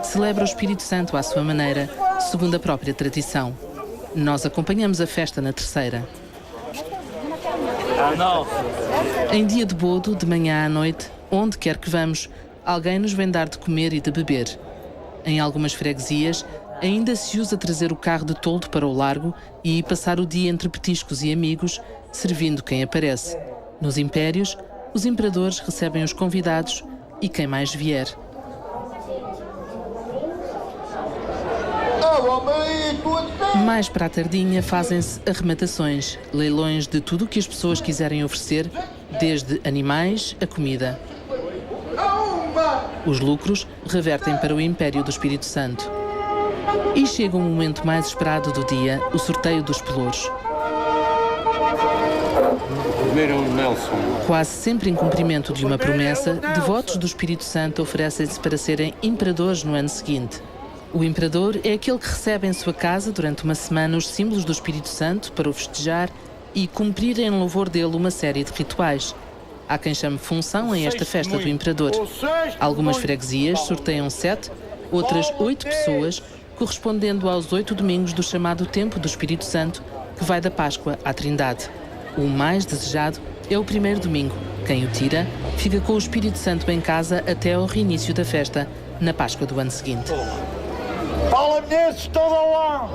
celebra o Espírito Santo à sua maneira, segundo a própria tradição. Nós acompanhamos a festa na terceira. Em dia de bodo, de manhã à noite, onde quer que vamos, alguém nos vem dar de comer e de beber. Em algumas freguesias, ainda se usa trazer o carro de toldo para o largo e passar o dia entre petiscos e amigos, servindo quem aparece. Nos impérios, os imperadores recebem os convidados e quem mais vier. Mais para a tardinha fazem-se arrematações, leilões de tudo o que as pessoas quiserem oferecer, desde animais a comida. Os lucros revertem para o Império do Espírito Santo. E chega o momento mais esperado do dia, o sorteio dos pelouros. Quase sempre em cumprimento de uma promessa, devotos do Espírito Santo oferecem-se para serem imperadores no ano seguinte. O imperador é aquele que recebe em sua casa durante uma semana os símbolos do Espírito Santo para o festejar e cumprir em louvor dele uma série de rituais. Há quem chame função a esta festa do imperador. Algumas freguesias sorteiam 7, outras 8 pessoas, correspondendo aos 8 domingos do chamado Tempo do Espírito Santo, que vai da Páscoa à Trindade. O mais desejado é o primeiro domingo. Quem o tira, fica com o Espírito Santo em casa até ao reinício da festa, na Páscoa do ano seguinte. Fala nesses todo lá!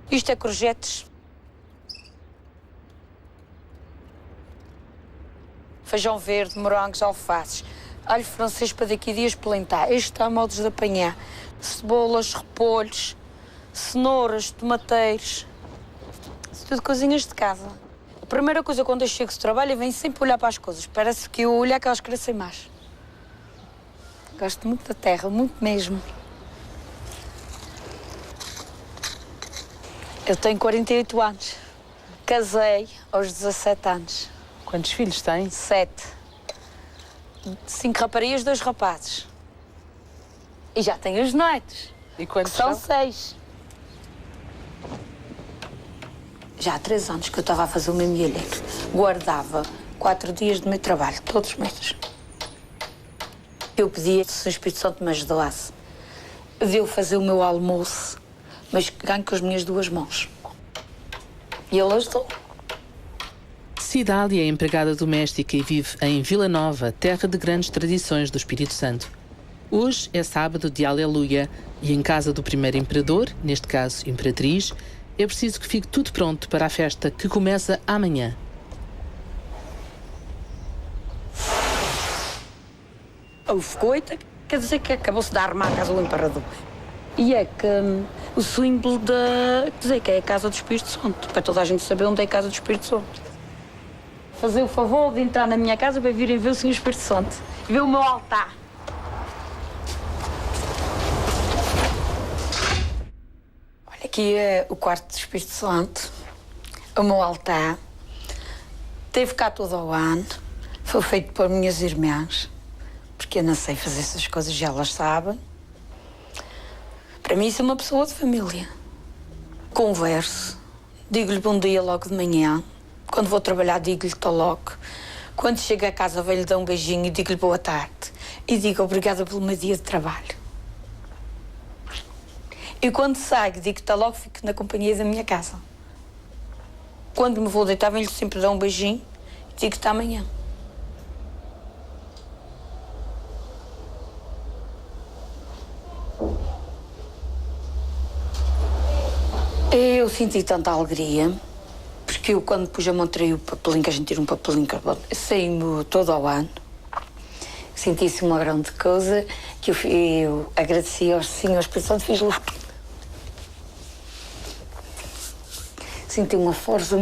Isto é courgettes, feijão verde, morangos, alfaces, alho francês para daqui a dias plantar. Este está a modos de apanhar. Cebolas, repolhos, cenouras, tomateiros. Tudo coisinhas de casa. A primeira coisa quando eu chego do trabalho, eu venho sempre olhar para as coisas. Parece que eu olho que elas crescem mais. Gosto muito da terra, muito mesmo. Eu tenho 48 anos. Casei aos 17 anos. Quantos filhos tem? 7. 5 raparigas, 2 rapazes. E já tenho os netos. E quantos são? 6. Já há 3 anos que eu estava a fazer o meu milheiro. Guardava 4 dias do meu trabalho, todos os meses. Eu pedia se o Espírito Santo me ajudasse. De eu fazer o meu almoço, mas ganho com as minhas 2 mãos. E ele ajudou. Cidália é empregada doméstica e vive em Vila Nova, terra de grandes tradições do Espírito Santo. Hoje é sábado de Aleluia e em casa do primeiro imperador, neste caso imperatriz, é preciso que fique tudo pronto para a festa que começa amanhã. O fogoita quer dizer que acabou-se de armar a casa do imperador. E é que o símbolo da... quer dizer, que é a casa do Espírito Santo, para toda a gente saber onde é a casa do Espírito Santo. Fazer o favor de entrar na minha casa para virem ver o Senhor Espírito Santo. E ver o meu altar. Olha, aqui é o quarto do Espírito Santo. O meu altar. Teve cá todo o ano. Foi feito por minhas irmãs. Porque eu não sei fazer essas coisas e elas sabem. Para mim, isso é uma pessoa de família. Converso. Digo-lhe bom dia logo de manhã. Quando vou trabalhar, digo-lhe estou logo. Quando chego a casa, venho-lhe dar um beijinho e digo-lhe boa tarde. E digo obrigada pelo meu dia de trabalho. E quando saio, digo que está logo, fico na companhia da minha casa. Quando me vou deitar, venho-lhe sempre dar um beijinho e digo que está amanhã. Eu senti tanta alegria. Porque eu, quando pus a mão, tirei o papelinho, que a gente tira um papelinho, saí-me todo ao ano. Senti-se uma grande coisa, que eu agradeci aos senhores, por isso fiz lá. Senti uma força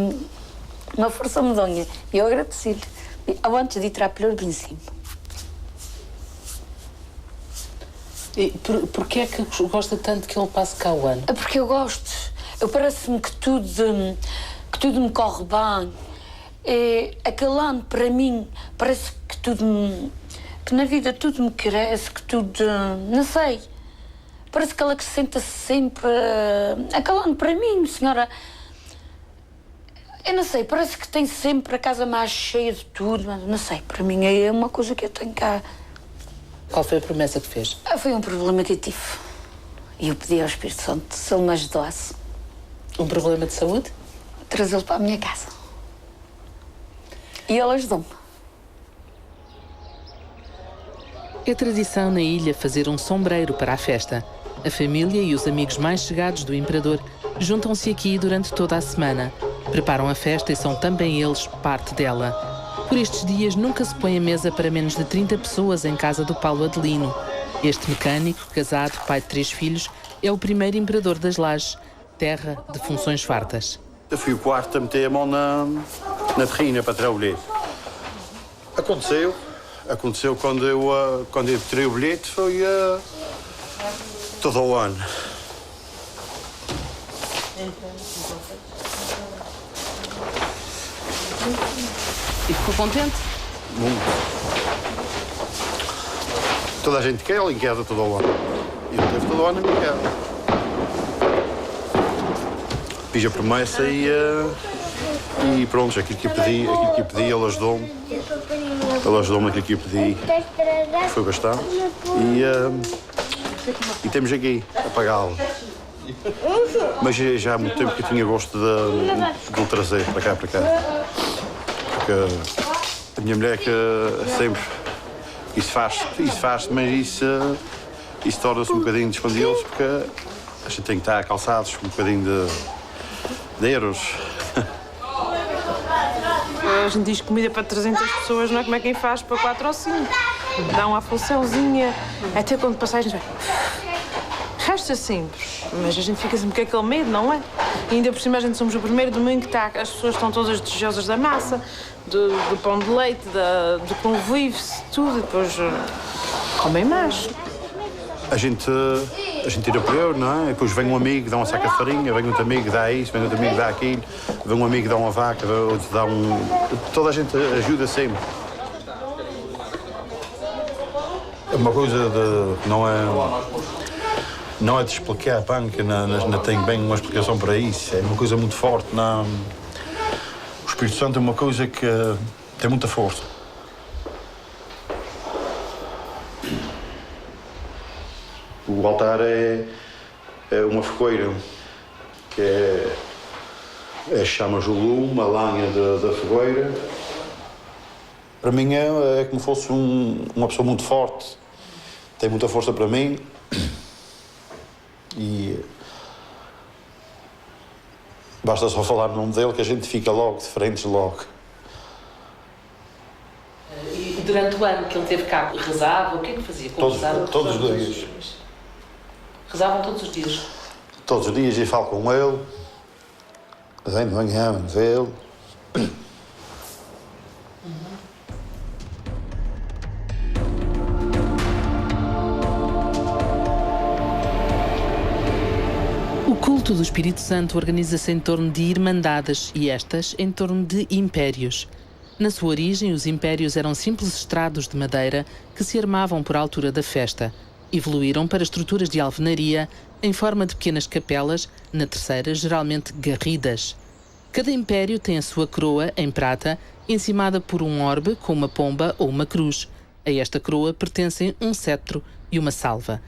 medonha. E eu agradeci-lhe. Antes de ir tirar pelo em cima. E porquê é que gosta tanto que ele passe cá o ano? É porque eu gosto. Eu parece-me que que tudo me corre bem. Aquele ano, para mim, parece que que na vida tudo me cresce, que tudo, não sei, parece que ela acrescenta sempre. Aquele ano, para mim, senhora, eu não sei, parece que tem sempre a casa mais cheia de tudo, mas não sei, para mim é uma coisa que eu tenho cá. Qual foi a promessa que fez? Foi um problema que eu tive. E eu pedi ao Espírito Santo se ele me ajudasse. Um problema de saúde? Trazê-lo para a minha casa. E ele ajudou-me. É tradição na ilha fazer um sombreiro para a festa. A família e os amigos mais chegados do imperador juntam-se aqui durante toda a semana. Preparam a festa e são também eles parte dela. Por estes dias nunca se põe a mesa para menos de 30 pessoas em casa do Paulo Adelino. Este mecânico, casado, pai de 3 filhos, é o primeiro imperador das Lajes, terra de funções fartas. Eu fui o quarto a meter a mão na terrina para tirar o bilhete. Aconteceu quando eu tirei o bilhete, foi todo o ano. E ficou contente? Muito. Toda a gente quer, ela inquieta todo o ano. E eu teve todo o ano a minha casa. Fiz a promessa e pronto, aquilo que eu pedi, ele ajudou-me. Ele ajudou-me aquilo que eu pedi. Foi bastante. E temos aqui a pagá-lo. Mas já há muito tempo que eu tinha gosto de o trazer para cá. Porque a minha mulher que sempre... Isso faz, mas isso torna-se um bocadinho dispendioso porque a gente tem que estar calçados com um bocadinho de euros. A gente diz comida para 300 pessoas, não é como é quem faz para 4 ou 5. Dá uma funçãozinha, até quando passagem vai. Resta simples, mas a gente fica sempre com aquele medo, não é? E ainda por cima a gente somos o primeiro domingo que as pessoas estão todas desejosas da massa, do pão de leite, do convívio, tudo, e depois comem mais. A gente tira por eu, não é? E depois vem um amigo, dá um saco de farinha, vem outro amigo, dá isso, vem outro amigo, dá aquilo, vem um amigo, dá uma vaca, outro dá um... Toda a gente ajuda sempre. É uma coisa de... Não é de explicar, a banca não tem bem uma explicação para isso. É uma coisa muito forte. O Espírito Santo é uma coisa que tem muita força. O altar é uma fogueira, que é chama Julume, a lenha da fogueira. Para mim é como fosse uma pessoa muito forte. Tem muita força para mim. E basta só falar o nome dele que a gente fica logo, diferentes logo. E durante o ano que ele teve cá, rezava? O que é que fazia? Todos os dias. Rezavam todos os dias? Todos os dias eu falo com ele. Vem de manhã, vem vê-lo. O culto do Espírito Santo organiza-se em torno de irmandades e estas em torno de impérios. Na sua origem, os impérios eram simples estrados de madeira que se armavam por altura da festa. Evoluíram para estruturas de alvenaria em forma de pequenas capelas, na terceira geralmente garridas. Cada império tem a sua coroa em prata, encimada por um orbe com uma pomba ou uma cruz. A esta coroa pertencem um cetro e uma salva.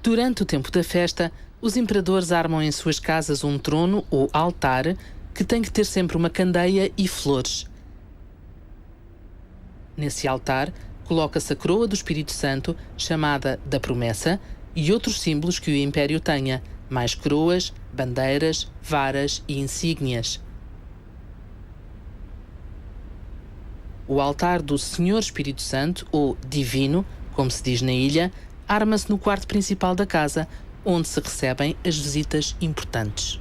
Durante o tempo da festa, os imperadores armam em suas casas um trono ou altar que tem que ter sempre uma candeia e flores. Nesse altar, coloca-se a coroa do Espírito Santo, chamada da Promessa, e outros símbolos que o Império tenha, mais coroas, bandeiras, varas e insígnias. O altar do Senhor Espírito Santo, ou Divino, como se diz na ilha, arma-se no quarto principal da casa, onde se recebem as visitas importantes.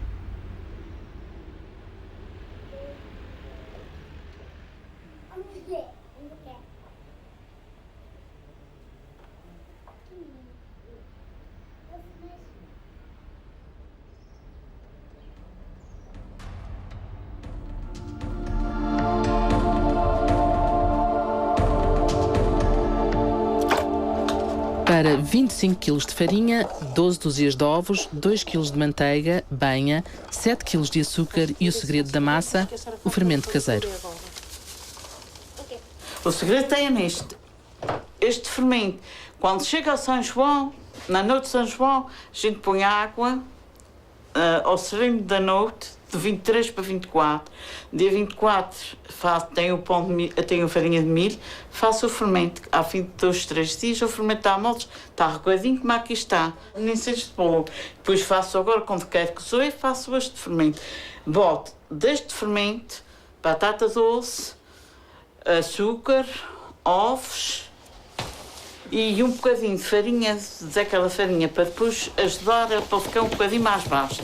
Para 25 kg de farinha, 12 dúzias de ovos, 2 kg de manteiga, banha, 7 kg de açúcar e o segredo da massa, o fermento caseiro. O segredo tem nisto. Este fermento, quando chega a São João, na noite de São João, a gente põe água ao sereno da noite, de 23 para 24. Dia 24 tenho a farinha de milho, faço o fermento. Ao fim de 2, 3 dias o fermento está a moldes, está reguadinho como aqui está. Nem sei de bolo. Depois faço agora, quando quero cozer, faço este fermento. Boto deste fermento, batata doce, açúcar, ovos e um bocadinho de farinha, daquela farinha, para depois ajudar para ficar um bocadinho mais baixo.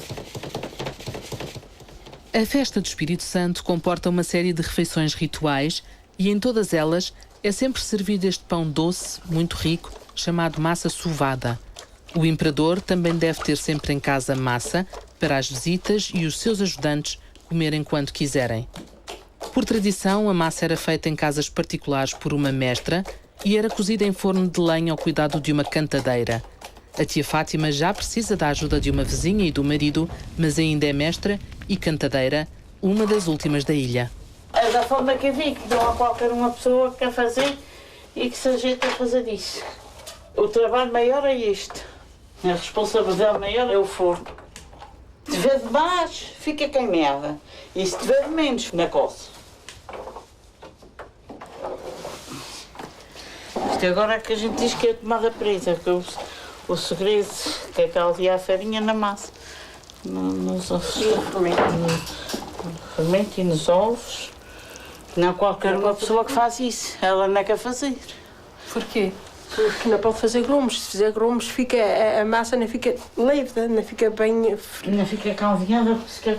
A festa do Espírito Santo comporta uma série de refeições rituais e em todas elas é sempre servido este pão doce, muito rico, chamado massa sovada. O imperador também deve ter sempre em casa massa para as visitas e os seus ajudantes comerem quando quiserem. Por tradição, a massa era feita em casas particulares por uma mestra e era cozida em forno de lenha ao cuidado de uma cantadeira. A tia Fátima já precisa da ajuda de uma vizinha e do marido, mas ainda é mestra e cantadeira, uma das últimas da ilha. É da forma que eu digo, não há qualquer uma pessoa que quer fazer e que se ajeita a fazer isso. O trabalho maior é este. A responsabilidade maior é o forno. Se tiver de mais, fica queimada. E se tiver de menos, na coça. Isto agora é que a gente diz que é tomada presa, que o segredo que é que aldeia a farinha na massa. Nos ovos. No fermento e nos ovos. Não qualquer uma pessoa que faz isso. Ela não quer fazer. Porquê? Porque não pode fazer grumos. Se fizer grumos, a massa não fica lívida, não fica bem... Não fica caldeada, se quer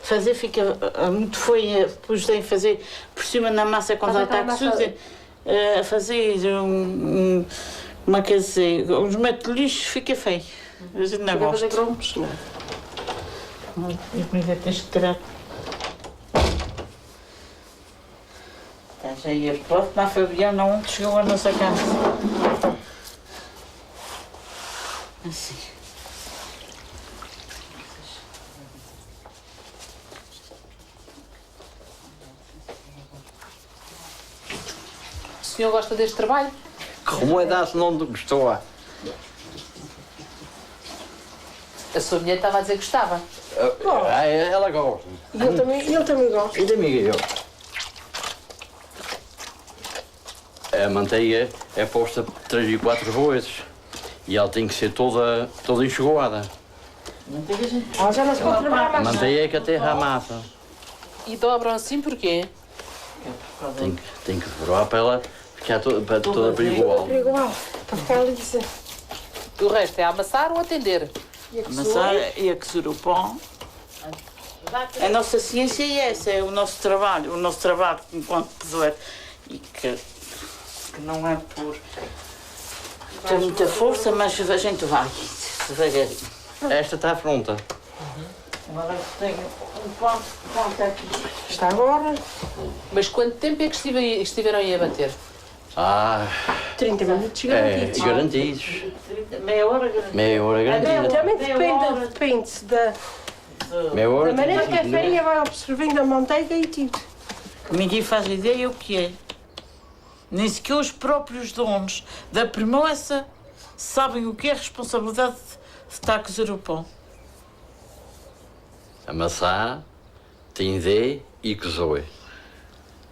fazer fica muito feia. Depois tem que fazer por cima na massa quando ela está cozida. Fazer uma quer dizer, uns metros de lixo fica feio. A gente não gosta. Fazer grumos, não. A comida tens que tirar. Estás aí a pronto, na Fabiana, onde chegou a nossa casa. Assim. O senhor gosta deste trabalho? Como é dar se não gostou? A sua mulher estava a dizer que gostava. Ela gosta. E ele também gosta. E da amiga eu. A manteiga é posta 3 e 4 vezes e ela tem que ser toda enxugoada. Já não se pode trabalhar A mais. manteiga é que aterra a massa. E dobram assim porquê? Tem que dobrar para ela ficar toda perigosa. Igual, para ficar lisa. O resto é amassar ou atender? Amassar e a cozer o pão. A nossa ciência é essa, é o nosso trabalho enquanto cozer. E que não é por ter muita força, mas a gente vai devagarinho. Esta está pronta. Agora tenho um ponto aqui. Está agora. Mas quanto tempo é que estiveram aí a bater? 30 minutos É, garantidos. garantidos. Meia hora garantido. Meia hora garantida. Também depende Meia hora da maneira que a garantida. farinha vai absorvendo a manteiga e tudo. Ninguém faz ideia o que é. Nem sequer os próprios donos da Primoça sabem o que é a responsabilidade de estar a cozer o pão. Amassar, tender e cozer.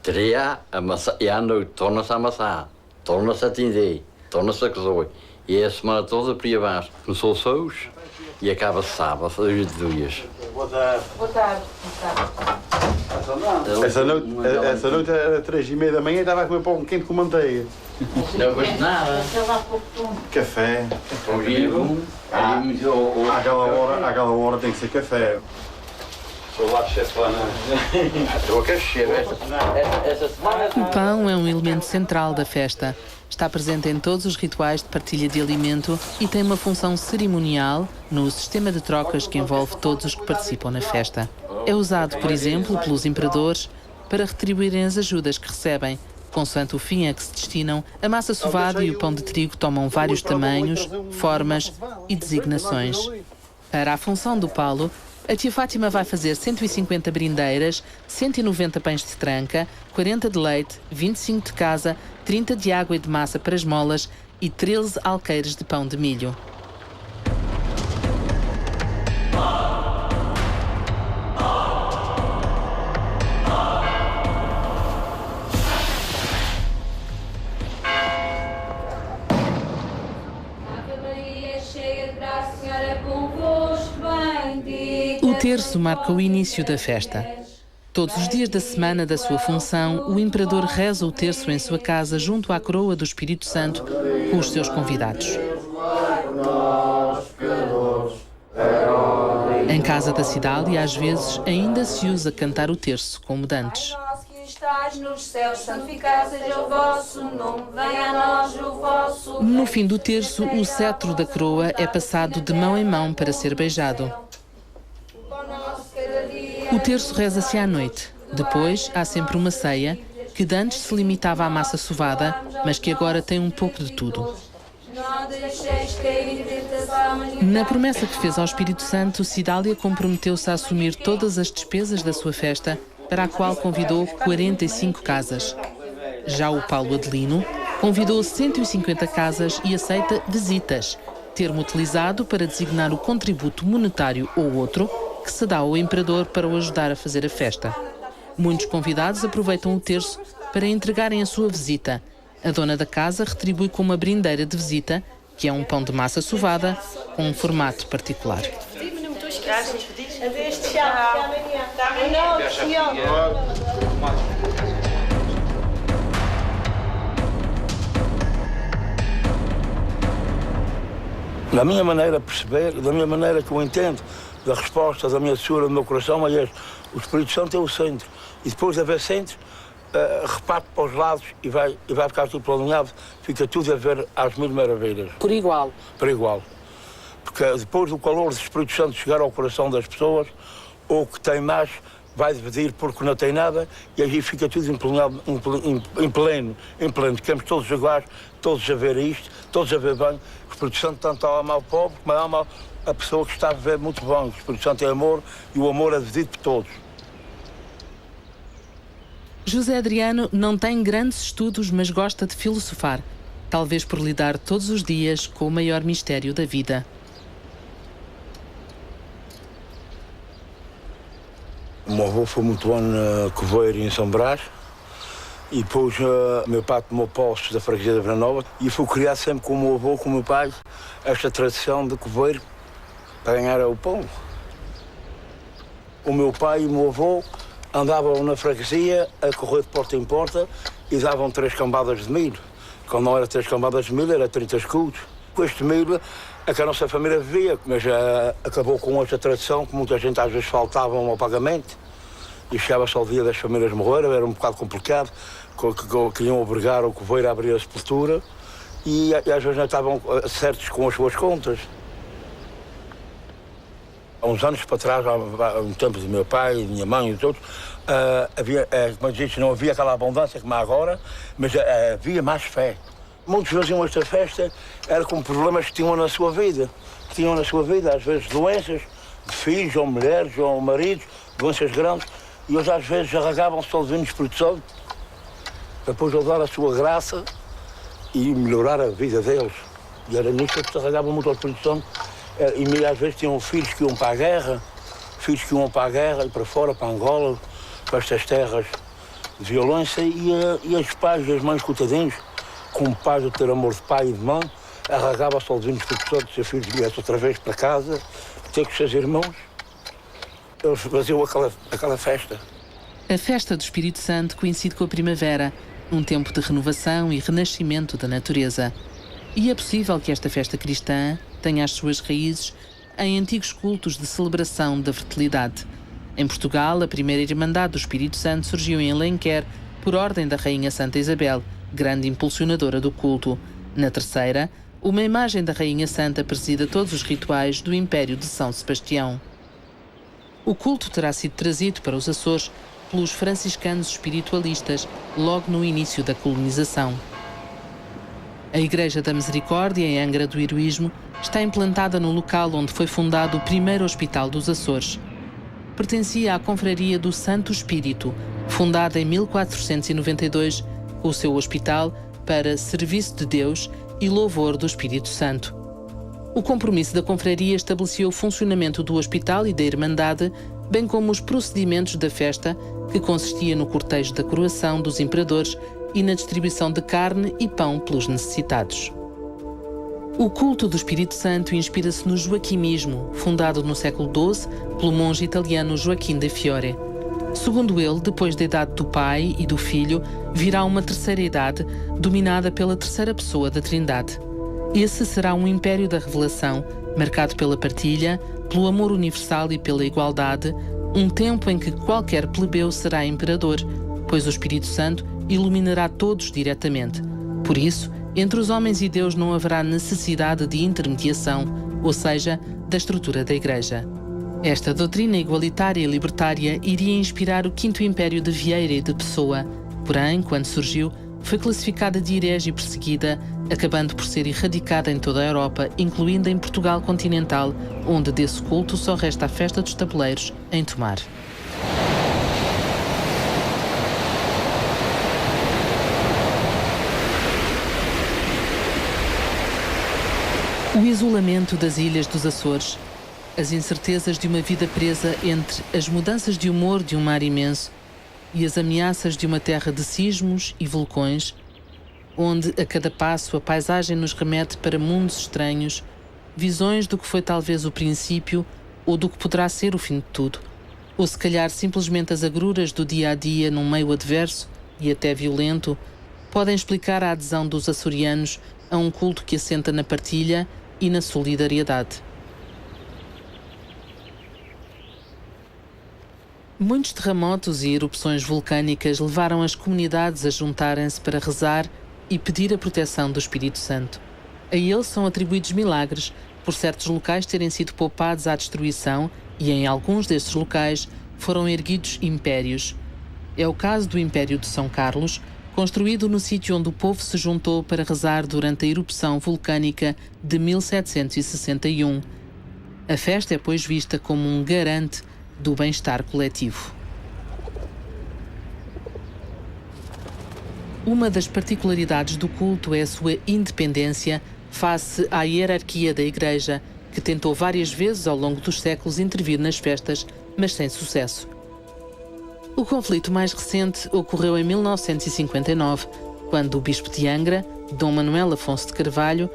Tria, amassar, e à noite torna-se a amassar, torna-se a tender, torna-se a cozer. E é a semana toda por aí abaixo. Começou hoje e acaba-se sábado, às 2. Boa tarde. Boa tarde. Essa noite era 3h30 da manhã e estava a comer pão quente com manteiga. Não gosto nada. Café. Àquela hora tem que ser café. Sou lá chefana. Estou a crescer. Essa semana. O pão é um elemento central da festa. Está presente em todos os rituais de partilha de alimento e tem uma função cerimonial no sistema de trocas que envolve todos os que participam na festa. É usado, por exemplo, pelos imperadores para retribuírem as ajudas que recebem, Consoante o fim a que se destinam, a massa sovada e o pão de trigo tomam vários tamanhos, formas e designações. Para a função do palo, a tia Fátima vai fazer 150 brindeiras, 190 pães de tranca, 40 de leite, 25 de casa, 30 de água e de massa para esmolas e 13 alqueires de pão de milho. O terço marca o início da festa. Todos os dias da semana da sua função, o imperador reza o terço em sua casa junto à coroa do Espírito Santo com os seus convidados. Em casa da cidade, às vezes, ainda se usa cantar o terço como dantes. No fim do terço, o cetro da coroa é passado de mão em mão para ser beijado. O terço reza-se à noite. Depois, há sempre uma ceia, que de antes se limitava à massa sovada, mas que agora tem um pouco de tudo. Na promessa que fez ao Espírito Santo, Cidália comprometeu-se a assumir todas as despesas da sua festa, para a qual convidou 45 casas. Já o Paulo Adelino convidou 150 casas e aceita visitas, termo utilizado para designar o contributo monetário ou outro que se dá ao imperador para o ajudar a fazer a festa. Muitos convidados aproveitam o terço para entregarem a sua visita. A dona da casa retribui com uma brindeira de visita, que é um pão de massa sovada com um formato particular. Da minha maneira de perceber, da minha maneira que eu entendo, da resposta da minha doçura, do meu coração, é o Espírito Santo é o centro. E depois de haver centro, reparte para os lados e vai ficar tudo planeado, fica tudo a ver às mil maravilhas. Por igual. Por igual. Porque depois do calor do Espírito Santo chegar ao coração das pessoas, ou que tem mais, vai dividir porque não tem nada, e aí fica tudo em pleno. Ficamos todos iguais, todos a ver isto, todos a ver bem. O Espírito Santo tanto ama o pobre, como ama a pessoa que está a viver muito bem. O Espírito Santo é amor e o amor é dividido por todos. José Adriano não tem grandes estudos, mas gosta de filosofar, talvez por lidar todos os dias com o maior mistério da vida. O meu avô foi muito bom na Coveiro em São Brás. E depois meu pai tomou posse da freguesia da Vila Nova e fui criado sempre com o meu avô, com o meu pai, esta tradição de Coveiro para ganhar o pão. O meu pai e o meu avô andavam na freguesia a correr de porta em porta e davam 3 cambadas de milho. Quando não era 3 cambadas de milho, era 30 escudos. Com este milho é que a nossa família vivia, mas acabou com esta tradição que muita gente às vezes faltavam ao pagamento. E chegava-se ao dia das famílias morrer, era um bocado complicado, queriam obrigar o Coveiro a abrir a sepultura e às vezes não estavam certos com as suas contas. Há uns anos para trás, no tempo do meu pai, da minha mãe e dos outros, como diz, não havia aquela abundância como há agora, mas havia mais fé. Muitos faziam esta festa, era com problemas que tinham na sua vida. Às vezes doenças de filhos, ou mulheres, ou maridos, doenças grandes. E eles às vezes arragavam-se ao Divino Espírito Santo para depois dar a sua graça e melhorar a vida deles. E era nisso que se arragavam muito ao Espírito Santo. E às vezes tinham filhos que iam para a guerra, e para fora, para Angola, para estas terras de violência. E os pais e as mães coitadinhos, com pais de ter amor de pai e de mãe, arragavam-se ao Divino Espírito Santo, se o filho viesse outra vez para casa, ter com os seus irmãos. Eles faziam aquela festa. A festa do Espírito Santo coincide com a primavera, um tempo de renovação e renascimento da natureza. E é possível que esta festa cristã tenha as suas raízes em antigos cultos de celebração da fertilidade. Em Portugal, a primeira Irmandade do Espírito Santo surgiu em Alenquer por ordem da Rainha Santa Isabel, grande impulsionadora do culto. Na terceira, uma imagem da Rainha Santa presida todos os rituais do Império de São Sebastião. O culto terá sido trazido para os Açores pelos franciscanos espiritualistas, logo no início da colonização. A Igreja da Misericórdia, em Angra do Heroísmo, está implantada no local onde foi fundado o primeiro hospital dos Açores. Pertencia à Confraria do Santo Espírito, fundada em 1492, com o seu hospital para serviço de Deus e louvor do Espírito Santo. O compromisso da confraria estabeleceu o funcionamento do hospital e da Irmandade, bem como os procedimentos da festa, que consistia no cortejo da coroação dos imperadores e na distribuição de carne e pão pelos necessitados. O culto do Espírito Santo inspira-se no joaquimismo, fundado no século XII pelo monge italiano Joaquim de Fiore. Segundo ele, depois da idade do Pai e do Filho, virá uma terceira idade, dominada pela terceira pessoa da Trindade. Esse será um império da revelação, marcado pela partilha, pelo amor universal e pela igualdade, um tempo em que qualquer plebeu será imperador, pois o Espírito Santo iluminará todos diretamente. Por isso, entre os homens e Deus não haverá necessidade de intermediação, ou seja, da estrutura da Igreja. Esta doutrina igualitária e libertária iria inspirar o Quinto Império de Vieira e de Pessoa, porém, quando surgiu, foi classificada de herege e perseguida, acabando por ser erradicada em toda a Europa, incluindo em Portugal continental, onde desse culto só resta a festa dos tabuleiros em Tomar. O isolamento das ilhas dos Açores, as incertezas de uma vida presa entre as mudanças de humor de um mar imenso e as ameaças de uma terra de sismos e vulcões, onde a cada passo a paisagem nos remete para mundos estranhos, visões do que foi talvez o princípio ou do que poderá ser o fim de tudo, ou se calhar simplesmente as agruras do dia a dia num meio adverso e até violento, podem explicar a adesão dos açorianos a um culto que assenta na partilha e na solidariedade. Muitos terremotos e erupções vulcânicas levaram as comunidades a juntarem-se para rezar e pedir a proteção do Espírito Santo. A eles são atribuídos milagres, por certos locais terem sido poupados à destruição e em alguns destes locais foram erguidos impérios. É o caso do Império de São Carlos, construído no sítio onde o povo se juntou para rezar durante a erupção vulcânica de 1761. A festa é, pois, vista como um garante do bem-estar coletivo. Uma das particularidades do culto é a sua independência face à hierarquia da Igreja, que tentou várias vezes ao longo dos séculos intervir nas festas, mas sem sucesso. O conflito mais recente ocorreu em 1959, quando o bispo de Angra, Dom Manuel Afonso de Carvalho,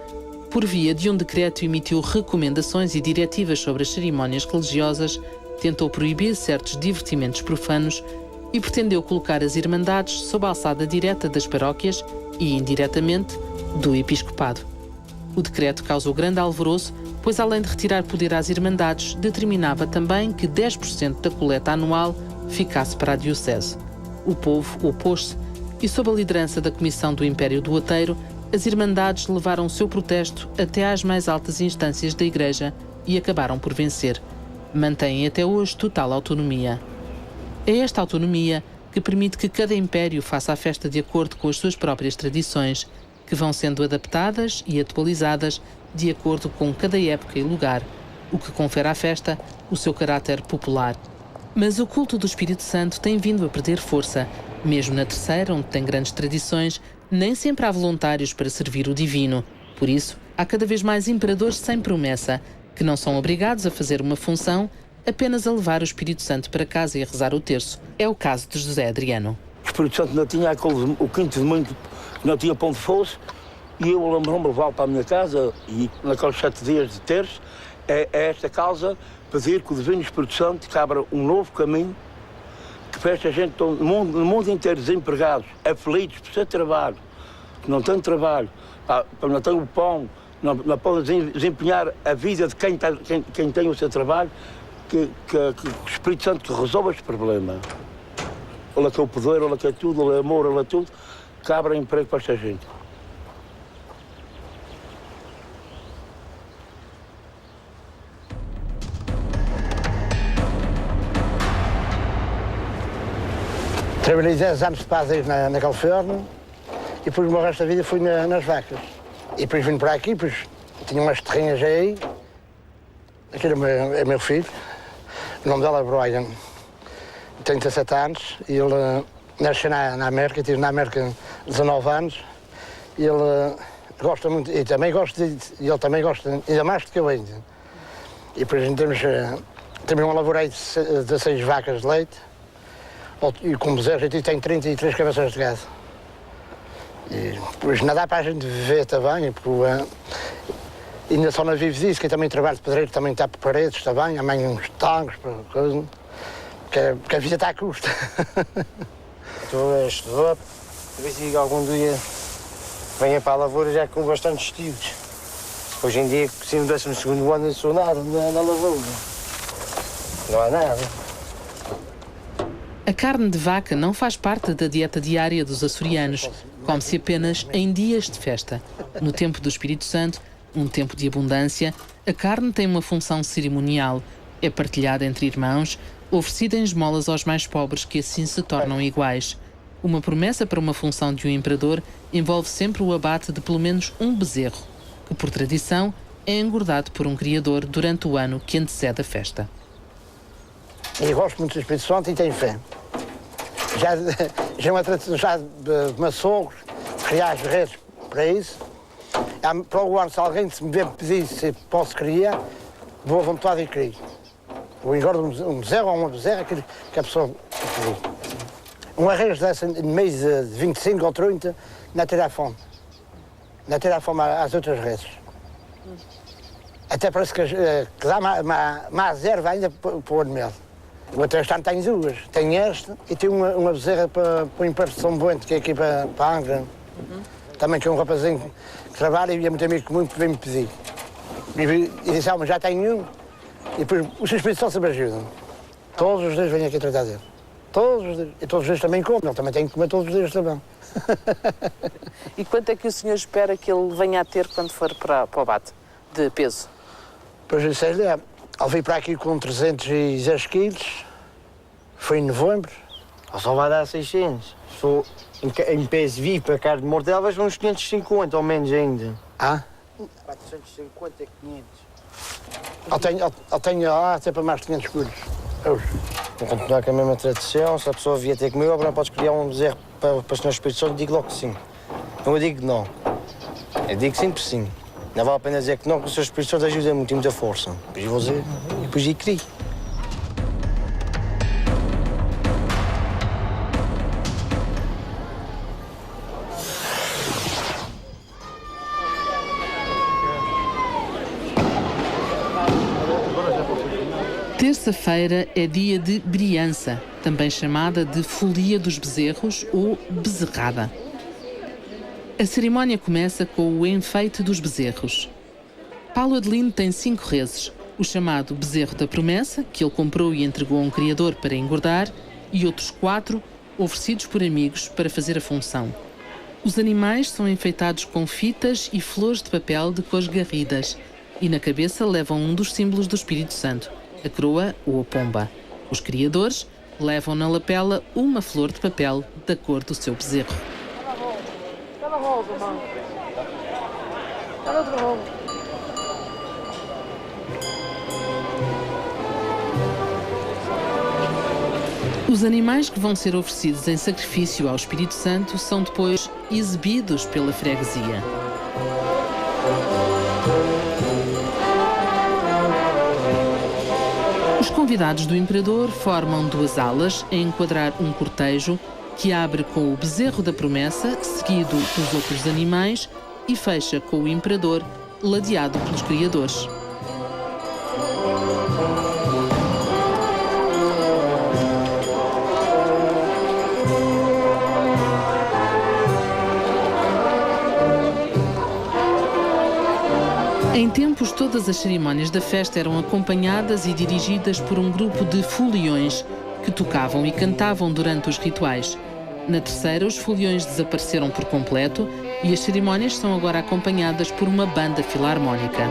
por via de um decreto emitiu recomendações e diretivas sobre as cerimónias religiosas, tentou proibir certos divertimentos profanos e pretendeu colocar as Irmandades sob a alçada direta das paróquias e, indiretamente, do Episcopado. O decreto causou grande alvoroço, pois além de retirar poder às Irmandades, determinava também que 10% da coleta anual ficasse para a Diocese. O povo opôs-se e, sob a liderança da Comissão do Império do Outeiro, as Irmandades levaram o seu protesto até às mais altas instâncias da Igreja e acabaram por vencer. Mantêm até hoje total autonomia. É esta autonomia que permite que cada império faça a festa de acordo com as suas próprias tradições, que vão sendo adaptadas e atualizadas de acordo com cada época e lugar, o que confere à festa o seu caráter popular. Mas o culto do Espírito Santo tem vindo a perder força. Mesmo na Terceira, onde tem grandes tradições, nem sempre há voluntários para servir o divino. Por isso, há cada vez mais imperadores sem promessa, que não são obrigados a fazer uma função, apenas a levar o Espírito Santo para casa e a rezar o terço. É o caso de José Adriano. O Espírito Santo não tinha o quinto de muito, não tinha pão de fosse, e eu lembro-me levar para a minha casa, e naqueles 7 dias de terço, é esta causa pedir que o Divino Espírito Santo que abra um novo caminho, que para esta gente no mundo inteiro desempregados, aflitos, por ser trabalho, que não têm trabalho, não têm o pão, não podem desempenhar a vida de quem tem o seu trabalho, que o Espírito Santo que resolva este problema. Ele que é o poder, ele que é tudo, ele é amor, ele é tudo, que abra emprego para esta gente. Trabalhei 10 anos de padeiro na Califórnia e depois o meu resto da vida fui nas vacas. E depois vim para aqui, depois tinha umas terrinhas aí. Aquele é meu filho, o nome dela é Brian, tem 17 anos e ele nasceu na América, estive na América 19 anos. E ele gosta muito, e também gosta, ele também gosta, ainda mais do que eu ainda. E depois temos uma lavoura de 16 vacas de leite, e com bezerros, e tem 33 cabeças de gado. E depois não dá para a gente viver também, porque ainda só não vive disso, que eu também trabalho de pedreiro, também está por paredes também, amanhã uns tangos, coisa, porque a vida está a custo. Estou a estudar, a ver se algum dia venha para a lavoura já com bastantes estudos. Hoje em dia, se no 12º ano, não sou nada na lavoura. Não há nada. A carne de vaca não faz parte da dieta diária dos açorianos. Come-se apenas em dias de festa. No tempo do Espírito Santo, um tempo de abundância, a carne tem uma função cerimonial. É partilhada entre irmãos, oferecida em esmolas aos mais pobres, que assim se tornam iguais. Uma promessa para uma função de um imperador envolve sempre o abate de pelo menos um bezerro, que por tradição é engordado por um criador durante o ano que antecede a festa. Eu gosto muito do Espírito Santo e tenho fé. Já é uma tradição de meus sogros, criar as redes para isso. Para o ano, se alguém me vier pedir se posso criar, vou à vontade e crio. Ou engordo um bezerro ou uma bezerra que a pessoa pedir. Uma rede dessa, no mês de 25 ou 30, não terá fome. Não terá fome às outras redes. Até parece que dá mais erva ainda para o ano mel. O outro restante tem duas. Tem esta e tem uma bezerra para o Império de São Bento, que é aqui para a Angra. Também que é um rapazinho que trabalha e é muito amigo comum que vem-me pedir. E disse, mas já tenho um. E depois os Espíritos Santo sempre ajudam. Todos os dias vêm aqui tratar dele. Todos os dias. E todos os dias também come. Ele também tem que comer todos os dias também. E quanto é que o senhor espera que ele venha a ter quando for para o bate de peso? Pois eu sei, ele veio para aqui com 310 quilos. Foi em novembro. Só vai dar 600. Sou em peso vivo para carne de mortela, vai uns 550 ou menos ainda. 450 a 500. Eu tenho lá até para mais 500 quilos. Vou continuar com a mesma tradição. Se a pessoa vier ter comigo, não podes criar um bezerro para o Senhor Espírito Santo, digo logo que sim. Não eu digo que não. Eu digo sempre sim. Não vale a pena dizer que não, porque o Senhor Espírito Santo ajuda muito, tem muita força. Depois vou dizer, e depois eu crio. Terça-feira é dia de Briança, também chamada de Folia dos Bezerros ou Bezerrada. A cerimónia começa com o enfeite dos bezerros. Paulo Adelino tem 5 reses, o chamado Bezerro da Promessa, que ele comprou e entregou a um criador para engordar, e outros 4 oferecidos por amigos para fazer a função. Os animais são enfeitados com fitas e flores de papel de cores garridas, e na cabeça levam um dos símbolos do Espírito Santo, a coroa ou a pomba. Os criadores levam na lapela uma flor de papel da cor do seu bezerro. Os animais que vão ser oferecidos em sacrifício ao Espírito Santo são depois exibidos pela freguesia. Os convidados do imperador formam 2 alas a enquadrar um cortejo que abre com o Bezerro da Promessa, seguido dos outros animais, e fecha com o imperador, ladeado pelos criadores. Em tempos, todas as cerimónias da festa eram acompanhadas e dirigidas por um grupo de foliões que tocavam e cantavam durante os rituais. Na terceira, os foliões desapareceram por completo e as cerimónias são agora acompanhadas por uma banda filarmónica.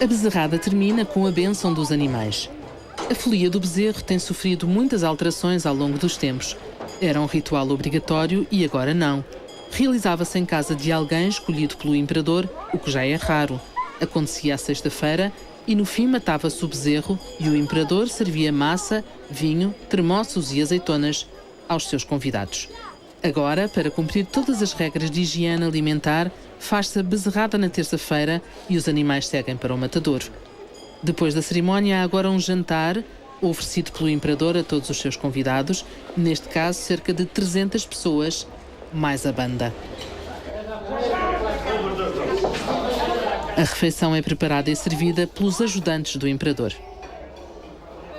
A bezerrada termina com a bênção dos animais. A folia do bezerro tem sofrido muitas alterações ao longo dos tempos. Era um ritual obrigatório e agora não. Realizava-se em casa de alguém escolhido pelo imperador, o que já é raro. Acontecia à sexta-feira e no fim matava-se o bezerro e o imperador servia massa, vinho, termossos e azeitonas aos seus convidados. Agora, para cumprir todas as regras de higiene alimentar, faz-se a bezerrada na terça-feira e os animais seguem para o matadouro. Depois da cerimónia há agora um jantar oferecido pelo imperador a todos os seus convidados, neste caso cerca de 300 pessoas, mais a banda. A refeição é preparada e servida pelos ajudantes do imperador.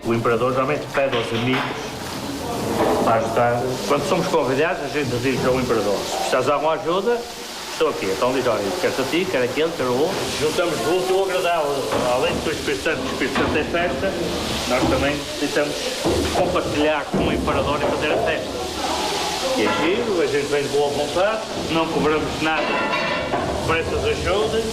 O imperador geralmente pede aos amigos para ajudar. Quando somos convidados, a gente diz ao imperador: se precisas de alguma ajuda, estou aqui. Então diz: olha, quer a ti, quer aquele, quer o outro. Juntamos o útil ao agradável. Além de que o Espírito Santo é festa, nós também tentamos compartilhar com o imperador e fazer a festa. E é giro, a gente vem de boa vontade, não cobramos nada por essas ajudas.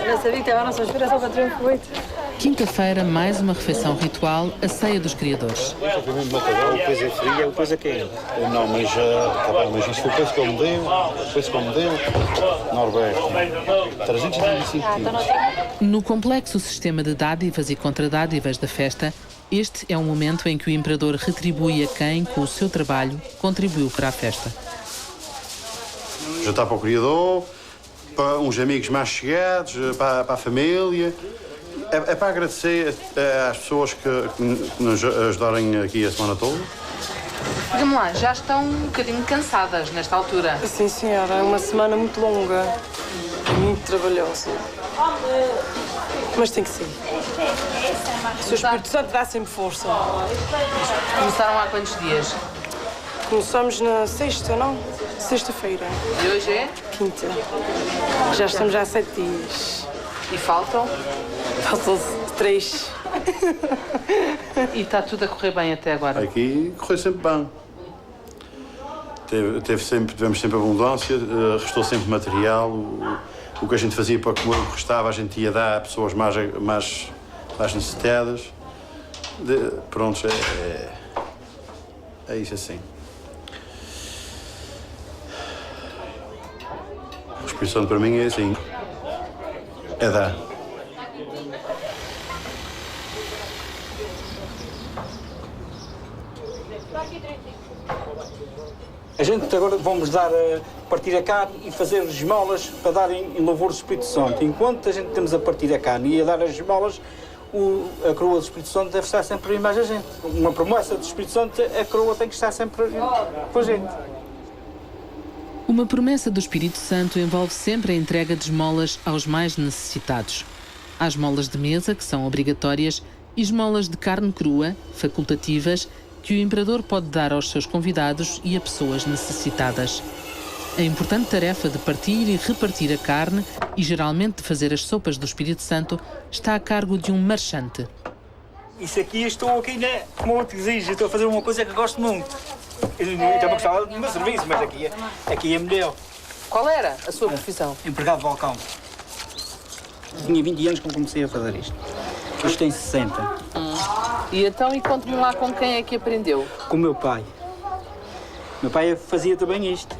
Não sabia que estava à nossa espera só para ter um foguete. Quinta-feira, mais uma refeição ritual, a ceia dos criadores. Depois é fria, depois é quente. Não, mas isso foi o preço que ele me deu, Norberto, 325 quilos. No complexo sistema de dádivas e contradádivas da festa, este é um momento em que o imperador retribui a quem, com o seu trabalho, contribuiu para a festa. Jantar para o criador, para uns amigos mais chegados, para a família. É para agradecer às pessoas que nos ajudarem aqui a semana toda. Diga-me lá, já estão um bocadinho cansadas nesta altura? Sim, senhora, é uma semana muito longa, muito trabalhosa. Mas tem que ser. O seu Espírito Santo dá sempre força. Começaram há quantos dias? Começamos na sexta, não? Sexta-feira. E hoje é? Quinta. Já estamos há 7 dias. E faltam? Faltam 3. E está tudo a correr bem até agora? Aqui correu sempre bem. Tivemos sempre abundância, restou sempre material. O que a gente fazia para comer, o que restava, a gente ia dar a pessoas mais necessitadas. Pronto, é isso assim. A expressão para mim é assim. É dar. A gente agora vamos partir a carne e fazer as esmolas para darem em louvor do Espírito Santo. Enquanto a gente temos a partir a carne e a dar as esmolas, a coroa do Espírito Santo deve estar sempre mais a gente. Uma promessa do Espírito Santo, a coroa tem que estar sempre com a gente. Uma promessa do Espírito Santo envolve sempre a entrega de esmolas aos mais necessitados. Há esmolas de mesa, que são obrigatórias, e esmolas de carne crua, facultativas, que o imperador pode dar aos seus convidados e a pessoas necessitadas. A importante tarefa de partir e repartir a carne, e geralmente de fazer as sopas do Espírito Santo, está a cargo de um marchante. Isso aqui, estou aqui, como eu te exijo, estou a fazer uma coisa que gosto muito. Eu também gostava do meu serviço, mas aqui é melhor. Qual era a sua profissão? Empregado de balcão. Tinha 20 anos quando comecei a fazer isto. Hoje tenho 60. E então, conte-me lá com quem é que aprendeu? Com o meu pai. Meu pai fazia também isto.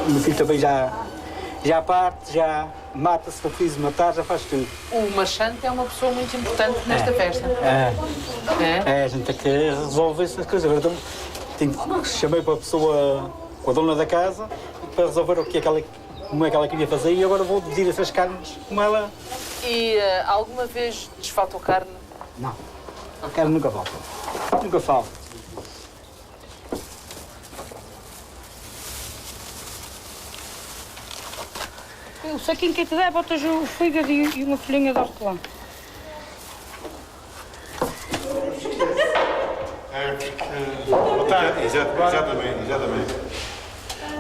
O meu filho também já parte, já mata se for preciso matar, já faz tudo. O marchante é uma pessoa muito importante nesta festa. A gente tem que resolver essas coisas. Agora chamei para a pessoa, com a dona da casa, para resolver como é que ela queria fazer, e agora vou dividir essas carnes com ela. E alguma vez desfaltou carne? Não, a carne nunca falta. Nunca falta. O saquinho que te dá, botas o fígado e uma folhinha de hortelã. Exatamente.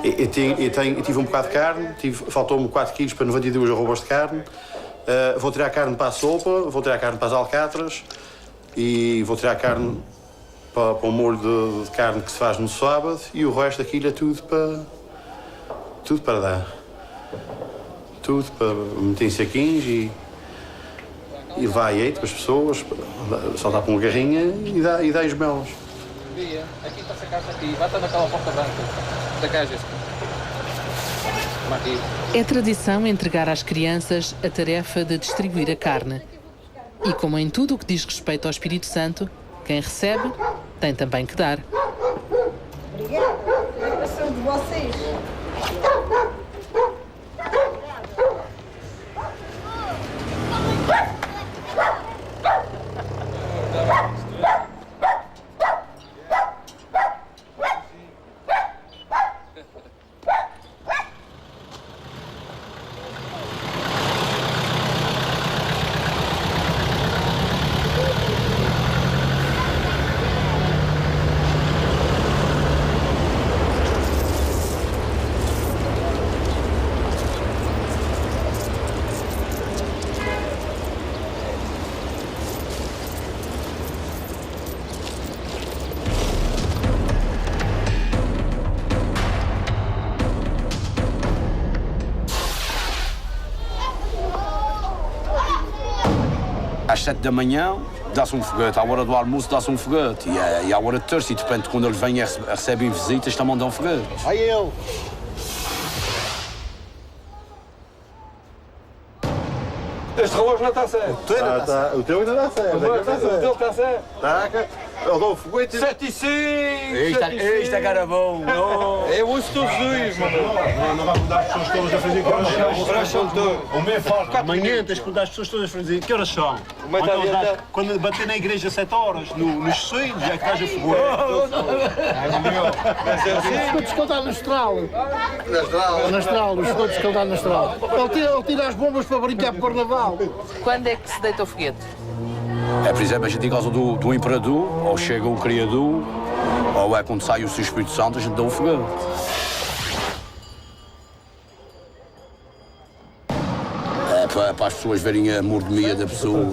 Eu tive um bocado de carne, faltou-me 4 quilos para 92 arrobas de carne, Vou tirar a carne para a sopa, vou tirar a carne para as alcatras e vou tirar a carne para o molho de carne que se faz no sábado e o resto daquilo é tudo para dar. Tudo para meter em saquinhos e vai aí para as pessoas, saltar para uma garrinha e dá os melos. Aqui está a sacar-se aqui, bata naquela porta branca da caixa. É tradição entregar às crianças a tarefa de distribuir a carne. E como em tudo o que diz respeito ao Espírito Santo, quem recebe tem também que dar. Obrigada. A saúde de vocês. Às 7 da manhã dá-se um foguete, à hora do almoço dá-se um foguete e à hora de terça, e depende de quando eles vêm e recebem visitas, também dão foguete. Aí eu! Este relógio não está certo. O teu ainda está certo. O teu está certo. Eu dou o foguete. 7 e 5! Isto é cara bom. Eu ouço todos os dias, mano. Não vai mudar as pessoas todas a fazer que horas são. Os horas são todos. O meu forte. Amanhã tens que mudar as pessoas todas a fazer que horas são. Quando bater na igreja 7 horas, nos sonhos, é que estás a foguete. Os escudos que ele dá no estral. Na estral, os escudos que ele dá no estral. Ele tira as bombas para brincar para o carnaval. Quando é que se deita o foguete? É, por exemplo, a gente em causa do imperador, ou chega o criador, ou é quando sai o seu Espírito Santo, a gente dá um foguete. É para as pessoas verem a mordomia da pessoa,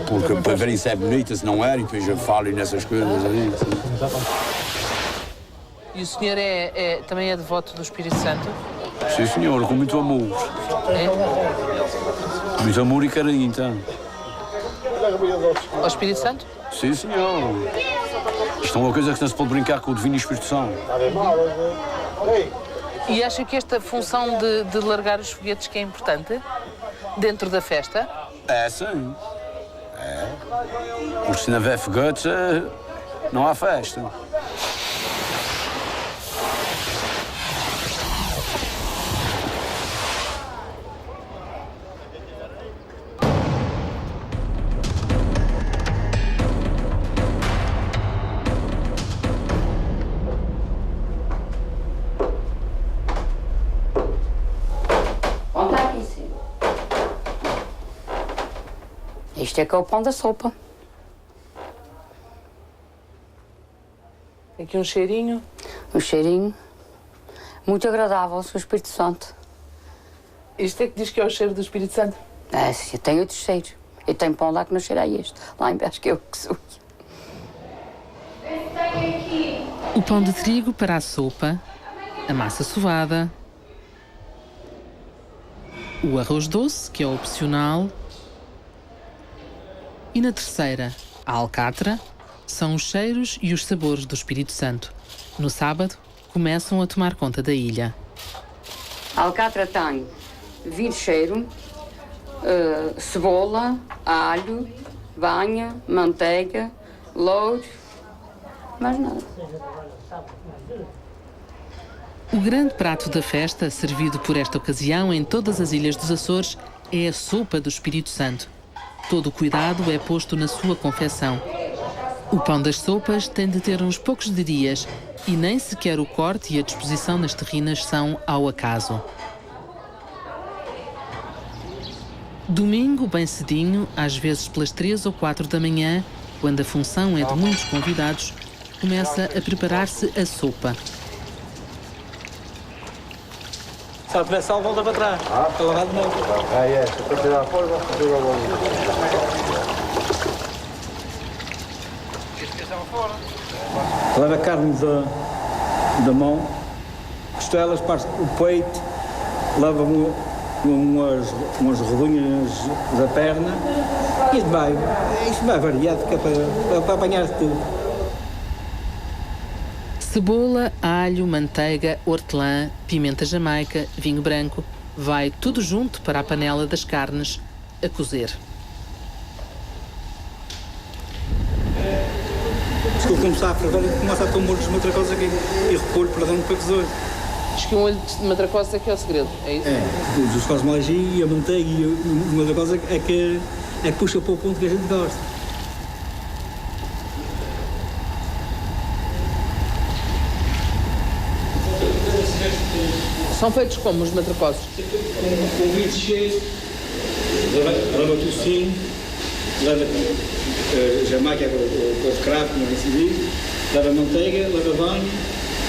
porque para verem se é bonita, se não é, e depois eu falo nessas coisas aí. E o senhor também é devoto do Espírito Santo? Sim, senhor, com muito amor. É? Muito amor e carinho, então. Ao Espírito Santo? Sim, senhor. Isto é uma coisa que não se pode brincar com o Divino Espírito Santo. E acha que esta função de largar os foguetes que é importante dentro da festa? É, sim. É. Porque se não houver foguetes, não há festa. Isto é que é o pão da sopa. Tem aqui um cheirinho. Um cheirinho muito agradável, o seu Espírito Santo. Isto é que diz que é o cheiro do Espírito Santo? É, sim, tem outros cheiros. E tem pão lá que não cheira a este. Lá embaixo que eu que sou. O pão de trigo para a sopa, a massa sovada, o arroz doce, que é opcional, e na terceira, a alcatra, são os cheiros e os sabores do Espírito Santo. No sábado, começam a tomar conta da ilha. A alcatra tem vinho cheiro, cebola, alho, banha, manteiga, louro, mais nada. O grande prato da festa, servido por esta ocasião em todas as ilhas dos Açores, é a sopa do Espírito Santo. Todo o cuidado é posto na sua confecção. O pão das sopas tem de ter uns poucos dias e nem sequer o corte e a disposição nas terrinas são ao acaso. Domingo, bem cedinho, às vezes pelas 3 ou 4 da manhã, quando a função é de muitos convidados, começa a preparar-se a sopa. Se ela tiver sal, volta para trás. Para lavar de novo. Se para tirar fora, vou fazer logo. Leva a carne da mão, costelas, parte o peito, leva umas rodinhas da perna e isto vai variado, que é para apanhar tudo. Cebola, alho, manteiga, hortelã, pimenta jamaica, vinho branco. Vai tudo junto para a panela das carnes a cozer. Se eu começar a ferver, começa a ter um molho de matracosa aqui e repolho para dentro para cozer. Diz que o molho de matracosa é que é o segredo, é isso? É, os cosmologia, a manteiga e o matracosa é que puxa para o ponto que a gente gosta. São feitos como os matracosos? Com vinho cheio, leva tocinho, leva jamaica, com cravo, como é que se diz, leva manteiga, leva banho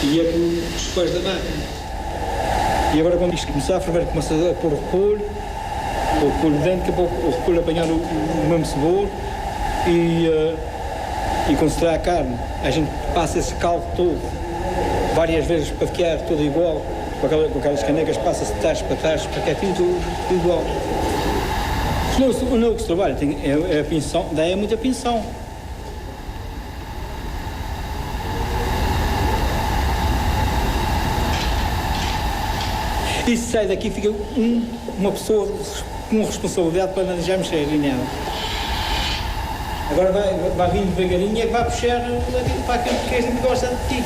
e é com os pés da vaca. E agora quando isto começar a ferver, começa a pôr o repolho dentro, que é para o repolho apanhar o mesmo sabor e quando se traz a carne, a gente passa esse caldo todo várias vezes para ficar tudo igual, com aquelas canecas, passa-se de trás para trás, para que é tudo igual. O novo que se trabalha é a pinção, daí é muita pinção. E se sai daqui, fica uma pessoa com responsabilidade para não já mexer em nada. Agora vai vir devagarinho e é que vai puxar para aquilo que a gente gosta de ti.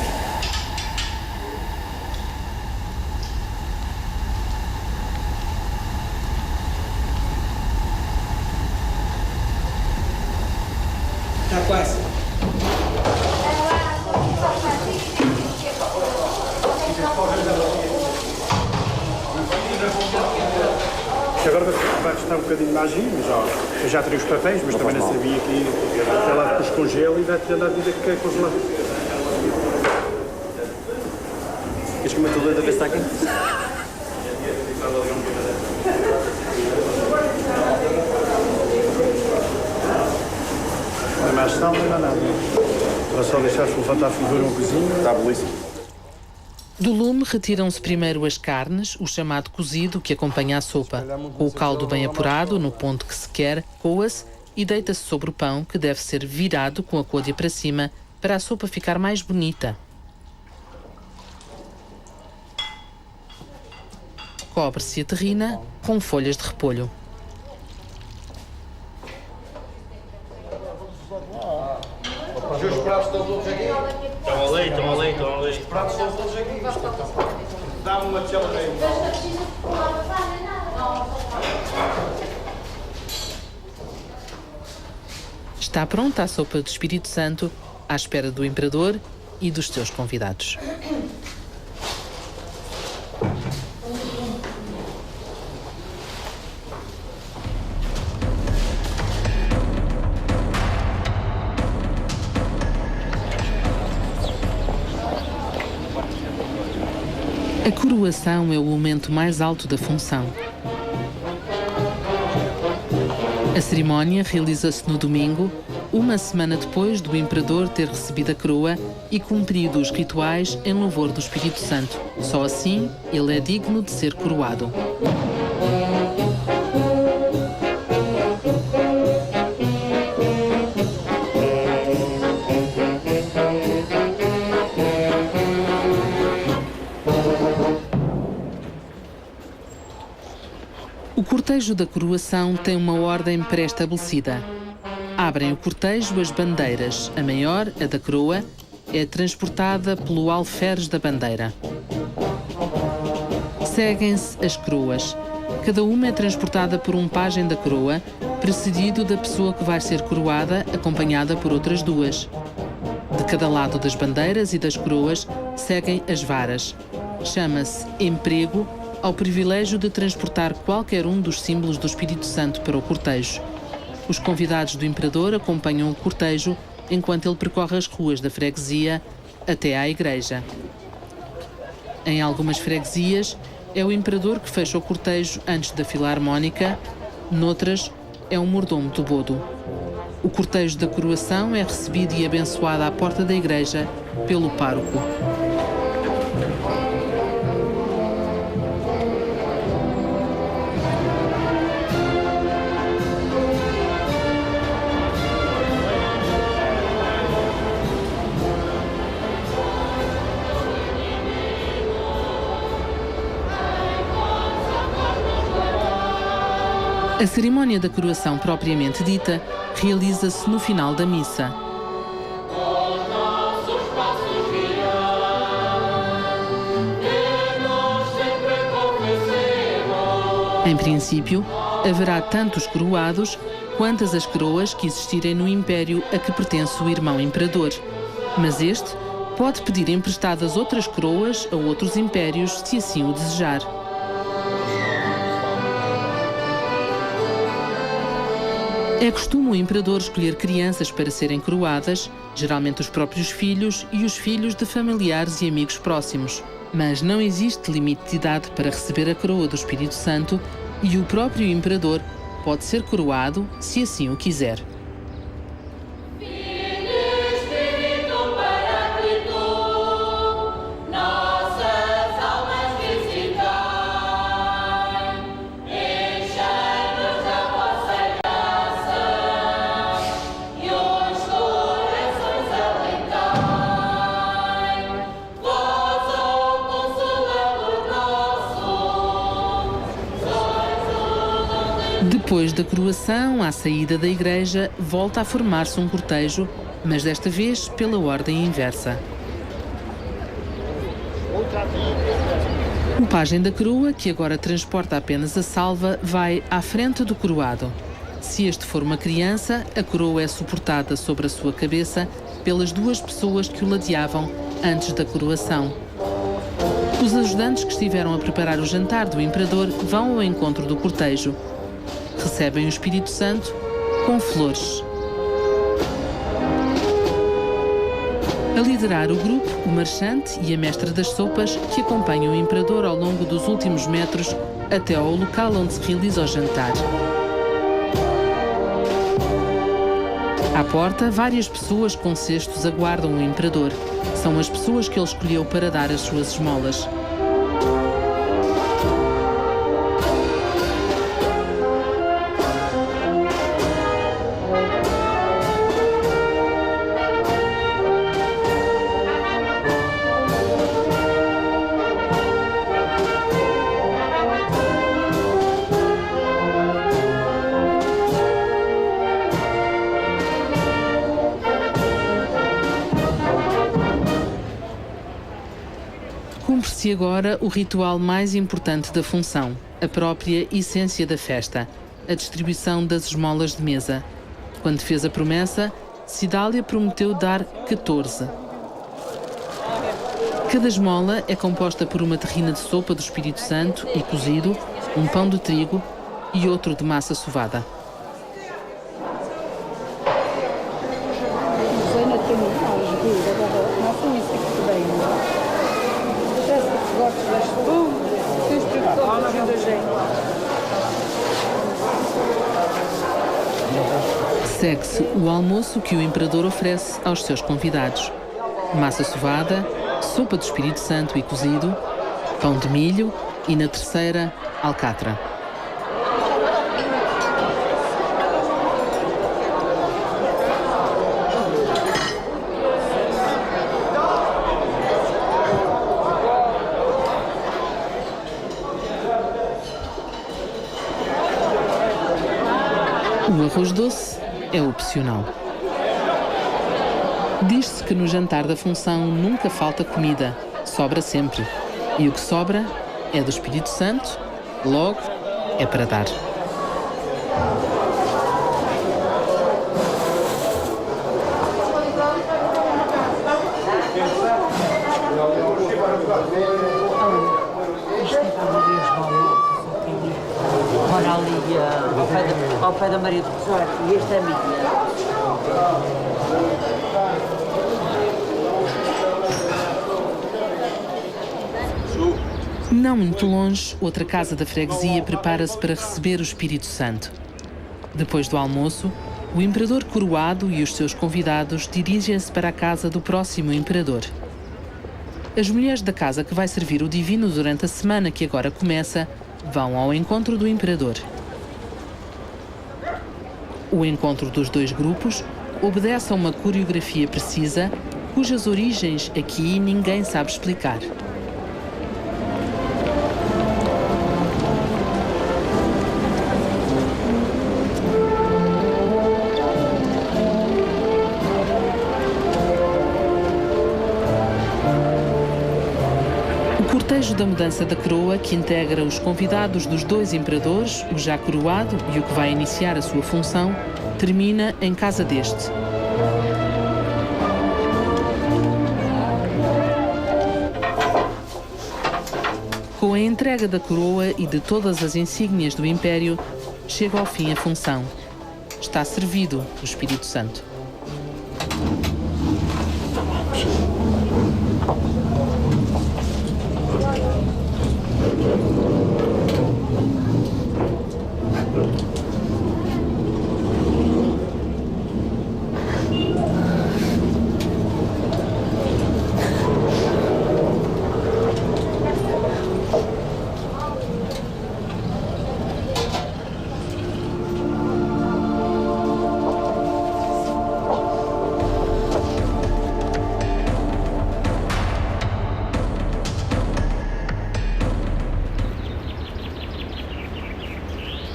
Está quase. Agora vai restar um bocadinho de magia, mas eu já teria os papéis, mas também não sabia que ela depois congela e vai-te andar a vida que quer congelar. Queres comer tudo dentro deste aqui? Não é mais sal, não é nada. Era só deixar-se levantar a ferver uma cozinha. Está belíssimo. Do lume retiram-se primeiro as carnes, o chamado cozido que acompanha a sopa. Com o caldo bem apurado, no ponto que se quer, coa-se e deita-se sobre o pão, que deve ser virado com a côdea para cima para a sopa ficar mais bonita. Cobre-se a terrina com folhas de repolho. Os pratos estão todos aqui? Estão ali. Os pratos estão todos aqui. Dá-me uma tela aí. Está pronta a sopa do Espírito Santo, à espera do imperador e dos seus convidados. A coroação é o momento mais alto da função. A cerimónia realiza-se no domingo, uma semana depois do imperador ter recebido a coroa e cumprido os rituais em louvor do Espírito Santo. Só assim ele é digno de ser coroado. O cortejo da coroação tem uma ordem pré-estabelecida. Abrem o cortejo as bandeiras. A maior, a da coroa, é transportada pelo alferes da bandeira. Seguem-se as coroas. Cada uma é transportada por um pajem da coroa, precedido da pessoa que vai ser coroada, acompanhada por outras duas. De cada lado das bandeiras e das coroas seguem as varas. Chama-se emprego ao privilégio de transportar qualquer um dos símbolos do Espírito Santo para o cortejo. Os convidados do imperador acompanham o cortejo enquanto ele percorre as ruas da freguesia até à igreja. Em algumas freguesias, é o imperador que fecha o cortejo antes da filarmónica, noutras é um mordomo do bodo. O cortejo da coroação é recebido e abençoado à porta da igreja pelo pároco. A cerimónia da coroação propriamente dita realiza-se no final da missa. Em princípio, haverá tantos coroados quantas as coroas que existirem no império a que pertence o irmão imperador. Mas este pode pedir emprestadas outras coroas a outros impérios, se assim o desejar. É costume o imperador escolher crianças para serem coroadas, geralmente os próprios filhos e os filhos de familiares e amigos próximos. Mas não existe limite de idade para receber a coroa do Espírito Santo e o próprio imperador pode ser coroado se assim o quiser. Depois da coroação, à saída da igreja, volta a formar-se um cortejo, mas desta vez pela ordem inversa. O pajem da coroa, que agora transporta apenas a salva, vai à frente do coroado. Se este for uma criança, a coroa é suportada sobre a sua cabeça pelas duas pessoas que o ladeavam antes da coroação. Os ajudantes que estiveram a preparar o jantar do imperador vão ao encontro do cortejo. Recebem o Espírito Santo com flores. A liderar o grupo, o marchante e a mestra das sopas que acompanham o imperador ao longo dos últimos metros até ao local onde se realiza o jantar. À porta, várias pessoas com cestos aguardam o imperador. São as pessoas que ele escolheu para dar as suas esmolas. Cumpre-se agora o ritual mais importante da função, a própria essência da festa, a distribuição das esmolas de mesa. Quando fez a promessa, Cidália prometeu dar 14. Cada esmola é composta por uma terrina de sopa do Espírito Santo e cozido, um pão de trigo e outro de massa sovada. Segue-se o almoço que o imperador oferece aos seus convidados. Massa sovada, sopa do Espírito Santo e cozido, pão de milho e, na terceira, alcatra. O arroz doce é opcional. Diz-se que no jantar da função nunca falta comida, sobra sempre. E o que sobra é do Espírito Santo, logo é para dar. Mora ali ao pé da Maria do Rosário e esta é minha. Não muito longe, outra casa da freguesia prepara-se para receber o Espírito Santo. Depois do almoço, o imperador coroado e os seus convidados dirigem-se para a casa do próximo imperador. As mulheres da casa que vai servir o divino durante a semana que agora começa vão ao encontro do imperador. O encontro dos dois grupos obedece a uma coreografia precisa, cujas origens aqui ninguém sabe explicar. O cortejo da mudança da coroa, que integra os convidados dos dois imperadores, o já coroado e o que vai iniciar a sua função, termina em casa deste. Com a entrega da coroa e de todas as insígnias do Império, chega ao fim a função. Está servido o Espírito Santo.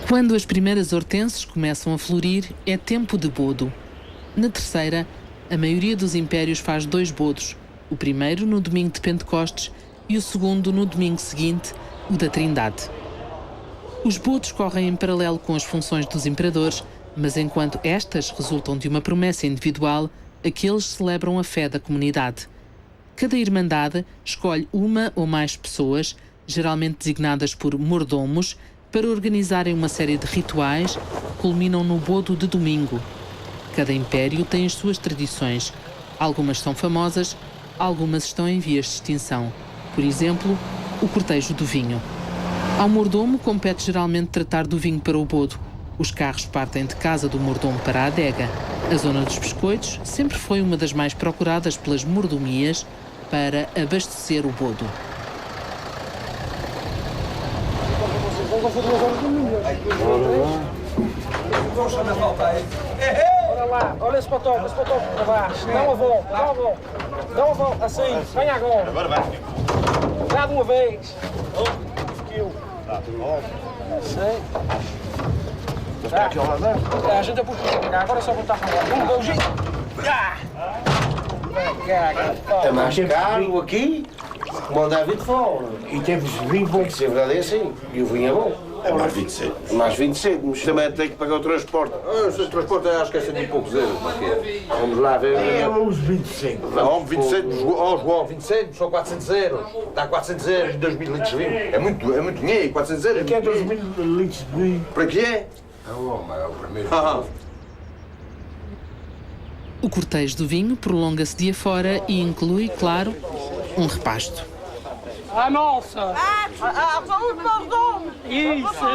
Quando as primeiras hortenses começam a florir, é tempo de bodo. Na terceira, a maioria dos impérios faz 2 bodos, o primeiro no domingo de Pentecostes e o segundo no domingo seguinte, o da Trindade. Os bodos correm em paralelo com as funções dos imperadores, mas enquanto estas resultam de uma promessa individual, aqueles celebram a fé da comunidade. Cada irmandade escolhe uma ou mais pessoas, geralmente designadas por mordomos, para organizarem uma série de rituais que culminam no bodo de domingo. Cada império tem as suas tradições. Algumas são famosas, algumas estão em vias de extinção. Por exemplo, o cortejo do vinho. Ao mordomo compete geralmente tratar do vinho para o bodo. Os carros partem de casa do mordomo para a adega. A zona dos biscoitos sempre foi uma das mais procuradas pelas mordomias para abastecer o bodo. Olha lá, olha esse patão para baixo. Dá uma volta, dá uma volta, assim, venha agora. Agora vai. Dá de uma vez. Sei. Tá. A gente é por cá, agora é só botar para lá. Golzinho. É mais caro aqui, como o David fora. E temos vinho bom. Tem que ser verdade, é assim. E o vinho é bom. É mais 27. Mais 27, mas também tem que pagar o transporte. O transporte acho que é 100 e poucos euros. Vamos lá ver. É uns 25. Não, 27, João, 27, só 400 euros. Dá 400 euros, 2 mil litros de vinho. É muito dinheiro, 400 euros. Aqui é 2 mil litros de vinho. Para que é? É o primeiro. O cortejo do vinho prolonga-se dia fora e inclui, claro, um repasto. Ah, nossa! Vamos para os donos! Isso!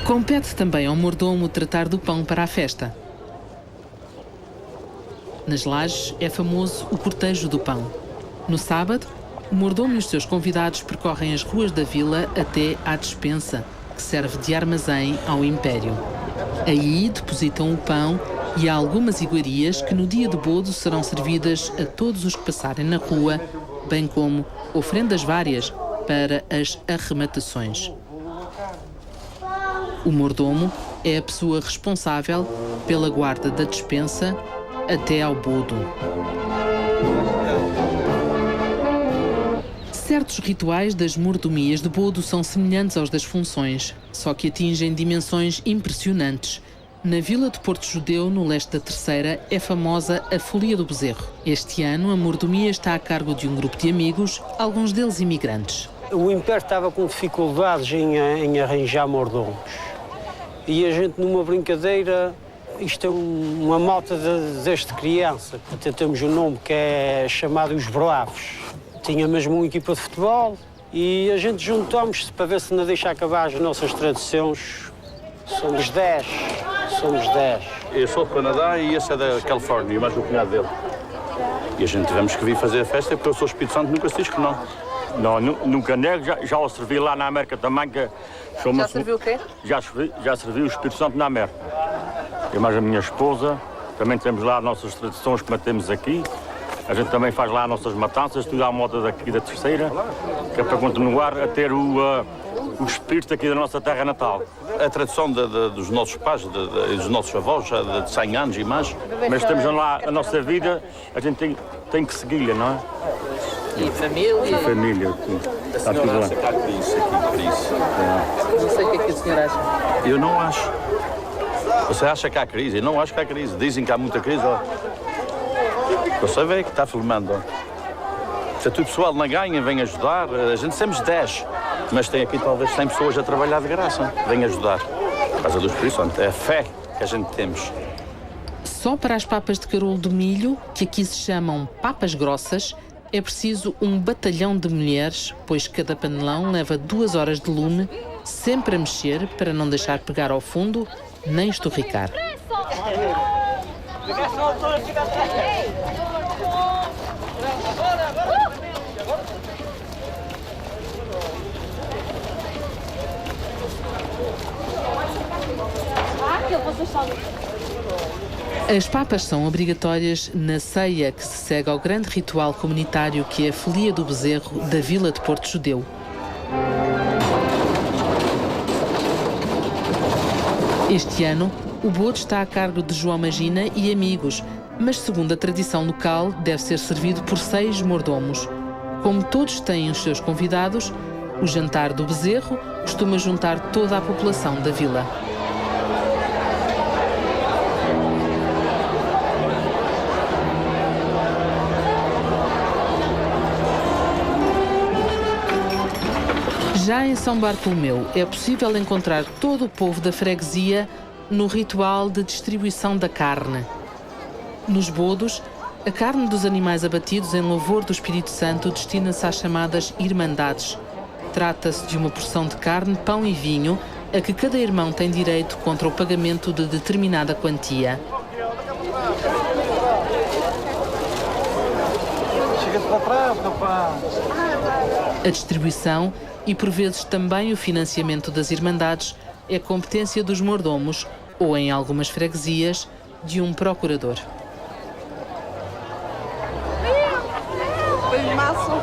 Compete também ao mordomo tratar do pão para a festa. Nas Lajes é famoso o cortejo do pão. No sábado, o mordomo e os seus convidados percorrem as ruas da vila até à despensa, que serve de armazém ao Império. Aí depositam o pão e há algumas iguarias que no dia de bodo serão servidas a todos os que passarem na rua, bem como ofrendas várias para as arrematações. O mordomo é a pessoa responsável pela guarda da despensa até ao bodo. Certos rituais das mordomias de bodo são semelhantes aos das funções, só que atingem dimensões impressionantes. Na vila de Porto Judeu, no leste da Terceira, é famosa a Folia do Bezerro. Este ano, a mordomia está a cargo de um grupo de amigos, alguns deles imigrantes. O Império estava com dificuldades em arranjar mordomos. E a gente, numa brincadeira, Isto é uma malta desde criança. Até temos um nome que é chamado Os Bravos. Tinha mesmo uma equipa de futebol e a gente juntámos-se para ver se não deixa acabar as nossas tradições. Somos 10. Eu sou do Canadá e esse é da Califórnia, mais o cunhado dele. E a gente tivemos que vir fazer a festa porque eu sou Espírito Santo, nunca se diz que não. Não, nunca nego, já o servi lá na América também. Que já serviu o quê? Já servi o Espírito Santo na América. Eu mais a minha esposa, também temos lá as nossas tradições que mantemos aqui. A gente também faz lá as nossas matanças, tudo à moda daqui da terceira, que é para continuar a ter o espírito aqui da nossa terra natal. A tradição dos nossos pais, dos nossos avós, já de 100 anos e mais. Mas temos lá a nossa vida, a gente tem que segui-la, não é? E família? E família, A senhora acha que há crise aqui, por isso? Não sei o que é que a senhora acha. Eu não acho. Você acha que há crise? Eu não acho que há crise. Dizem que há muita crise. Ó. Você vê que está filmando. Ó. Se o pessoal não ganha, vem ajudar. A gente temos 10, mas tem aqui talvez 100 pessoas a trabalhar de graça. Vem ajudar. Por causa do Espírito Santo. É a fé que a gente temos. Só para as papas de carolo de milho, que aqui se chamam papas grossas, é preciso um batalhão de mulheres, pois cada panelão leva 2 horas de lume, sempre a mexer para não deixar pegar ao fundo nem esturricar. As papas são obrigatórias na ceia que se segue ao grande ritual comunitário que é a folia do bezerro da vila de Porto Judeu. Este ano, o bodo está a cargo de João Magina e amigos, mas segundo a tradição local, deve ser servido por 6 mordomos. Como todos têm os seus convidados, o jantar do bezerro costuma juntar toda a população da vila. Já em São Bartolomeu é possível encontrar todo o povo da freguesia no ritual de distribuição da carne. Nos bodos, a carne dos animais abatidos em louvor do Espírito Santo destina-se às chamadas irmandades. Trata-se de uma porção de carne, pão e vinho a que cada irmão tem direito contra o pagamento de determinada quantia. Chega-te para trás, rapaz. A distribuição e, por vezes, também o financiamento das irmandades é competência dos mordomos ou, em algumas freguesias, de um procurador. Bem massa.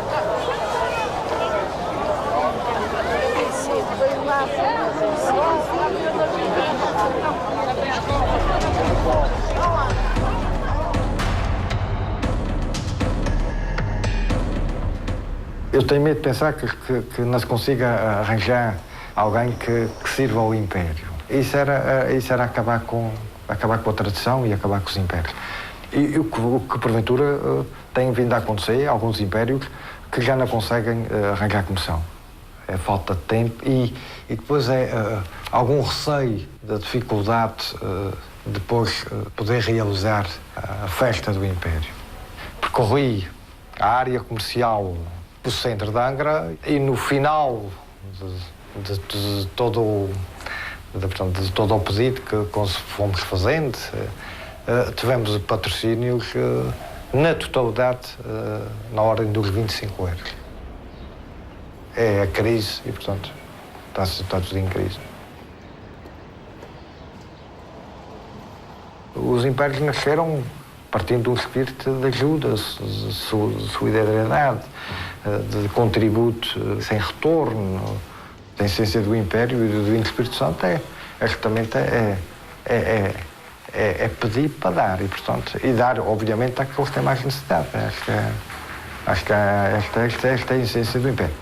Eu tenho medo de pensar que não se consiga arranjar alguém que sirva ao Império. Isso era acabar com a tradição e acabar com os impérios. E o que porventura tem vindo a acontecer, alguns impérios que já não conseguem arranjar comissão. É falta de tempo e depois é algum receio da dificuldade de depois poder realizar a festa do Império. Percorri a área comercial do centro de Angra e no final de todo o pedido que fomos fazendo, tivemos patrocínios na totalidade na ordem dos 25 euros. É a crise e, portanto, está tudo em crise. Os impérios nasceram partindo de um espírito de ajuda, de solidariedade, de contributo sem retorno. A essência do Império e do Divino Espírito Santo é pedir para dar e dar, obviamente, àqueles que têm mais necessidade. Acho que esta é a essência do Império.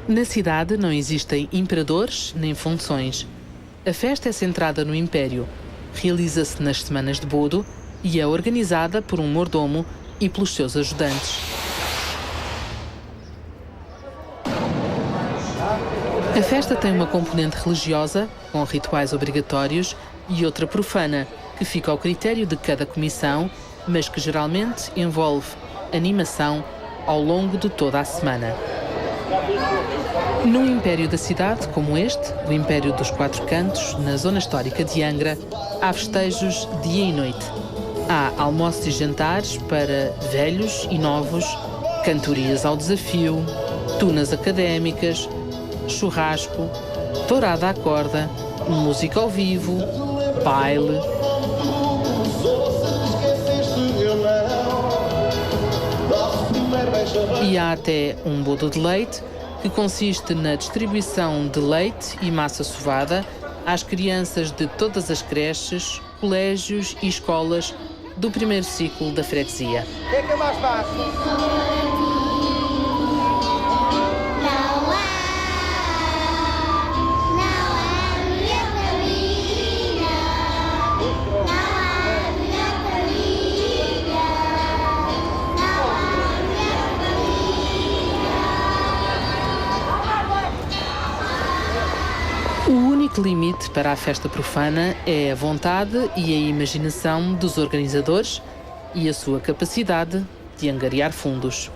Na cidade não existem imperadores nem funções. A festa é centrada no Império, realiza-se nas semanas de bodo e é organizada por um mordomo e pelos seus ajudantes. A festa tem uma componente religiosa, com rituais obrigatórios, e outra profana, que fica ao critério de cada comissão, mas que geralmente envolve animação ao longo de toda a semana. Num império da cidade como este, o Império dos Quatro Cantos, na zona histórica de Angra, há festejos dia e noite. Há almoços e jantares para velhos e novos, cantorias ao desafio, tunas académicas, churrasco, tourada à corda, música ao vivo, baile. E há até um bodo de leite, que consiste na distribuição de leite e massa sovada às crianças de todas as creches, colégios e escolas do primeiro ciclo da freguesia. O que é mais fácil? O único limite para a festa profana é a vontade e a imaginação dos organizadores e a sua capacidade de angariar fundos.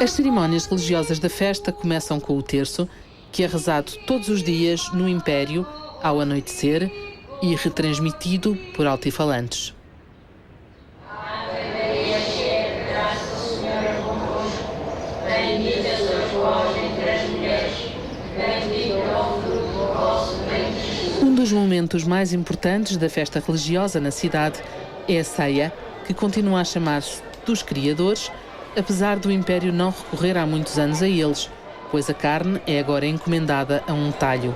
As cerimónias religiosas da festa começam com o terço, que é rezado todos os dias no Império, ao anoitecer, e retransmitido por altifalantes. Um dos momentos mais importantes da festa religiosa na cidade é a ceia, que continua a chamar-se dos criadores, apesar do Império não recorrer há muitos anos a eles, pois a carne é agora encomendada a um talho.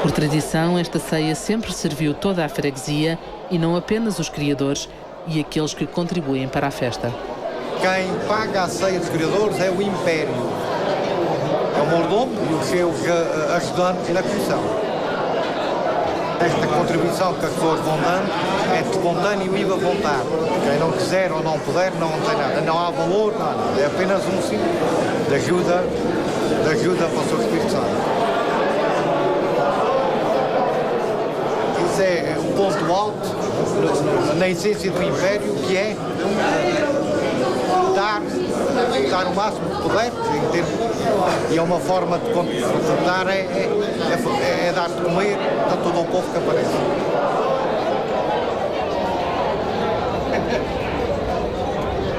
Por tradição, esta ceia sempre serviu toda a freguesia e não apenas os criadores e aqueles que contribuem para a festa. Quem paga a ceia dos criadores é o Império. É o mordomo e os seus ajudantes na comissão. Esta contribuição que as pessoas vão dando é de espontâneo e da vontade. Quem não quiser ou não puder, não tem nada. Não há valor, nada. É apenas um símbolo de ajuda para o seu Espírito Santo. É um ponto alto na essência do Império, que é dar o máximo que puder, e é uma forma de dar, é dar de comer a todo o povo que aparece.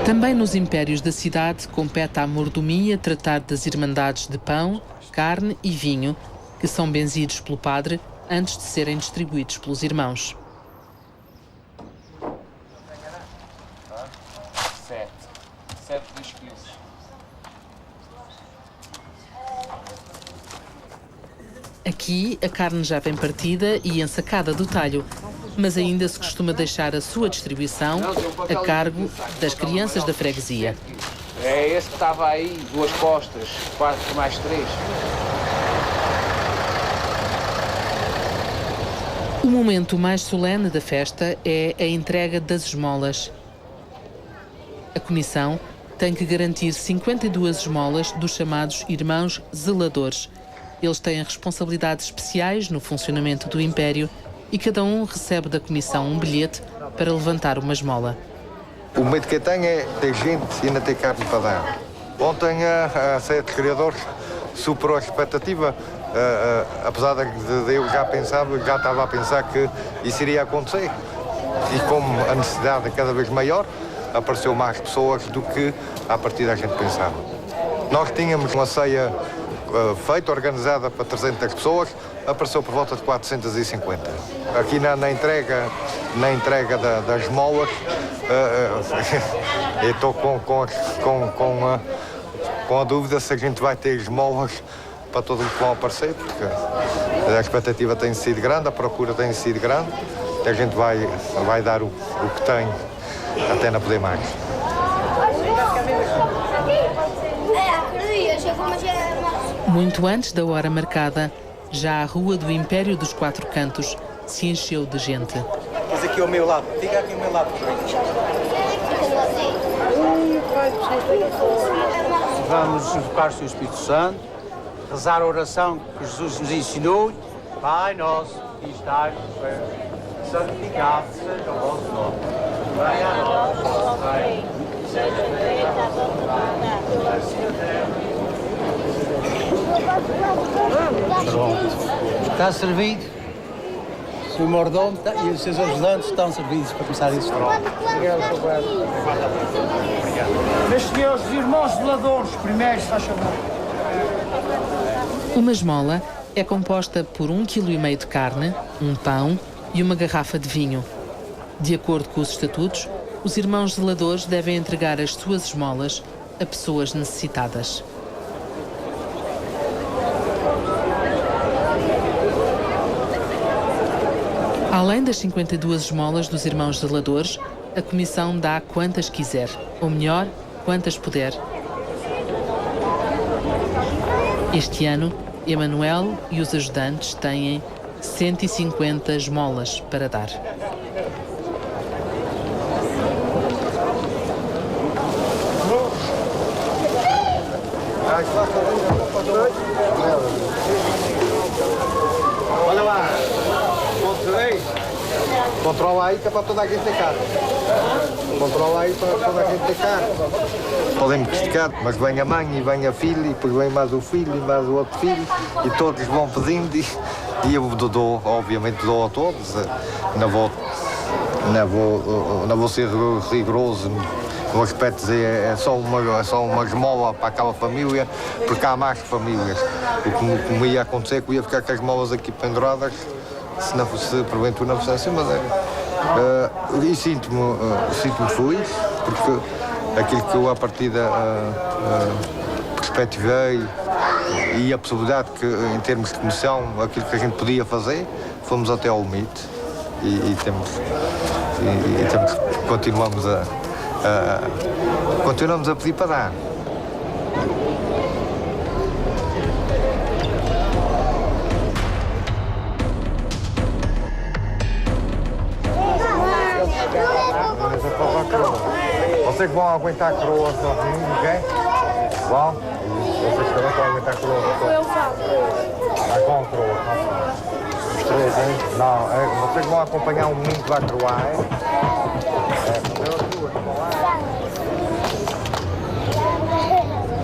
Também nos impérios da cidade compete à mordomia tratar das irmandades de pão, carne e vinho, que são benzidos pelo padre antes de serem distribuídos pelos irmãos. 7 quilos. Aqui a carne já vem partida e ensacada do talho, mas ainda se costuma deixar a sua distribuição a cargo das crianças da freguesia. É esse que estava aí, 2 postas, 4 mais 3. O momento mais solene da festa é a entrega das esmolas. A comissão tem que garantir 52 esmolas dos chamados irmãos zeladores. Eles têm responsabilidades especiais no funcionamento do Império e cada um recebe da comissão um bilhete para levantar uma esmola. O medo que eu tenho é ter gente e ainda ter carne para dar. Ontem a ceia de criadores superou a expectativa. Apesar de eu já estava a pensar que isso iria acontecer. E como a necessidade é cada vez maior, apareceu mais pessoas do que à partida a gente pensava. Nós tínhamos uma ceia feita, organizada para 300 pessoas, apareceu por volta de 450. Aqui na entrega das esmolas, eu estou com a dúvida se a gente vai ter esmolas para todos os que vão aparecer, porque a expectativa tem sido grande, a procura tem sido grande, e a gente vai dar o que tem até não poder mais. Muito antes da hora marcada, já a Rua do Império dos Quatro Cantos se encheu de gente. Mas aqui ao meu lado. Fica aqui ao meu lado. Vamos invocar o Senhor Espírito Santo, rezar a oração que Jesus nos ensinou. Pai nosso, que estás no céu, santificado seja o vosso nome. Venha a nós o vosso reino, seja feita a vossa vontade, assim na terra. Está servido. O Sr. Mordomo e os seus ajudantes estão servidos para começar esse trabalho. Meus senhores irmãos zeladores, primeiro, se faz favor. Uma esmola é composta por 1,5 kg de carne, um pão e uma garrafa de vinho. De acordo com os estatutos, os irmãos zeladores devem entregar as suas esmolas a pessoas necessitadas. Além das 52 esmolas dos irmãos zeladores, a comissão dá quantas quiser, ou melhor, quantas puder. Este ano, Emanuel e os ajudantes têm 150 esmolas para dar. Olha lá, controla aí que é para toda a gente ter carne. Controla aí para toda a gente ter carne. Podemos esticar, mas vem a mãe e vem a filha, e depois vem mais o filho e mais o outro filho, e todos vão pedindo, e eu dou, obviamente dou a todos. Não vou ser rigoroso no aspecto de dizer é só uma esmola para aquela família, porque há mais famílias. O que me ia acontecer é que eu ia ficar com as esmolas aqui penduradas, se porventura não fosse assim, mas e sinto-me feliz, porque aquilo que eu à partida perspectivei e a possibilidade que, em termos de comissão, aquilo que a gente podia fazer, fomos até ao limite e continuamos a pedir para dar. Vocês vão aguentar a coroa sozinhos, ok? Vão? Vocês também vão aguentar a coroa? Eu faço. Ah, com a coroa? Os três, hein? Não, vocês vão acompanhar um menino que vai coroar, é?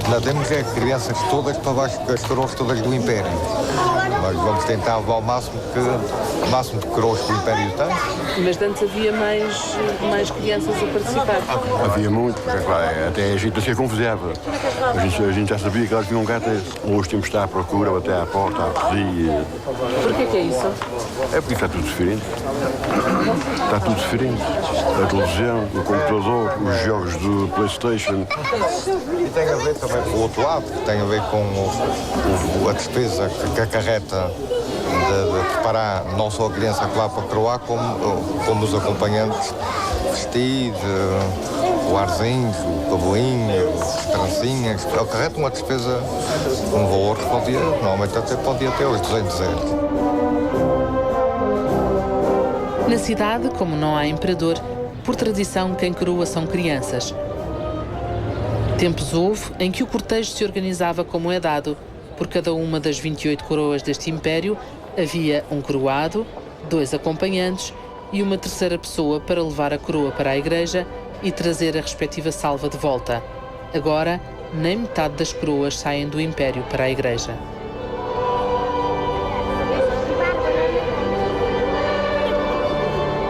Nós temos crianças todas para baixo das coroas todas do Império. Nós vamos tentar levar o máximo de coroas que o Império tem. Mas antes havia mais crianças a participar? Havia muito, porque claro, até a gente se confiava. A gente já sabia que elas tinham cartas. Hoje temos de estar à procura, até à porta, à pedir. Porquê que é isso? É porque está tudo diferente. Está tudo diferente. A televisão, o computador, os jogos do PlayStation. E tem a ver também com o outro lado, que tem a ver com a despesa que acarreta de preparar não só a criança que vai para coroar, como os acompanhantes, vestido, o arzinho, o cabelinho, as trancinhas. Acarreta uma despesa, um valor que normalmente até podia ter os 200 euros. Na cidade, como não há imperador, por tradição quem coroa são crianças. Tempos houve em que o cortejo se organizava como é dado. Por cada uma das 28 coroas deste império, havia um coroado, 2 acompanhantes e uma terceira pessoa para levar a coroa para a igreja e trazer a respectiva salva de volta. Agora, nem metade das coroas saem do império para a igreja.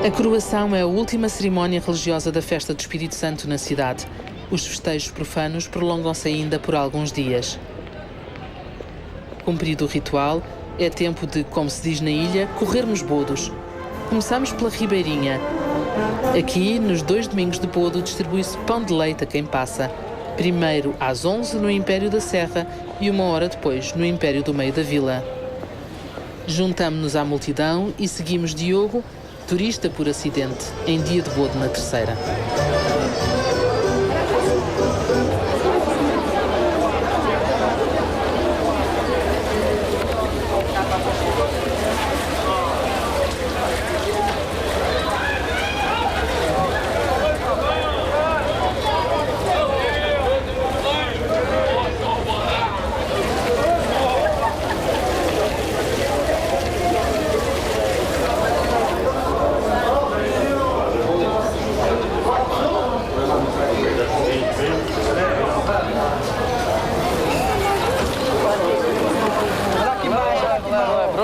A coroação é a última cerimónia religiosa da festa do Espírito Santo na cidade. Os festejos profanos prolongam-se ainda por alguns dias. Cumprido o ritual, é tempo de, como se diz na ilha, corrermos bodos. Começamos pela Ribeirinha. Aqui, nos 2 domingos de bodo, distribui-se pão de leite a quem passa. Primeiro às 11 no Império da Serra e 1 hora depois no Império do Meio da Vila. Juntamo-nos à multidão e seguimos Diogo, turista por acidente, em dia de bodo na terceira.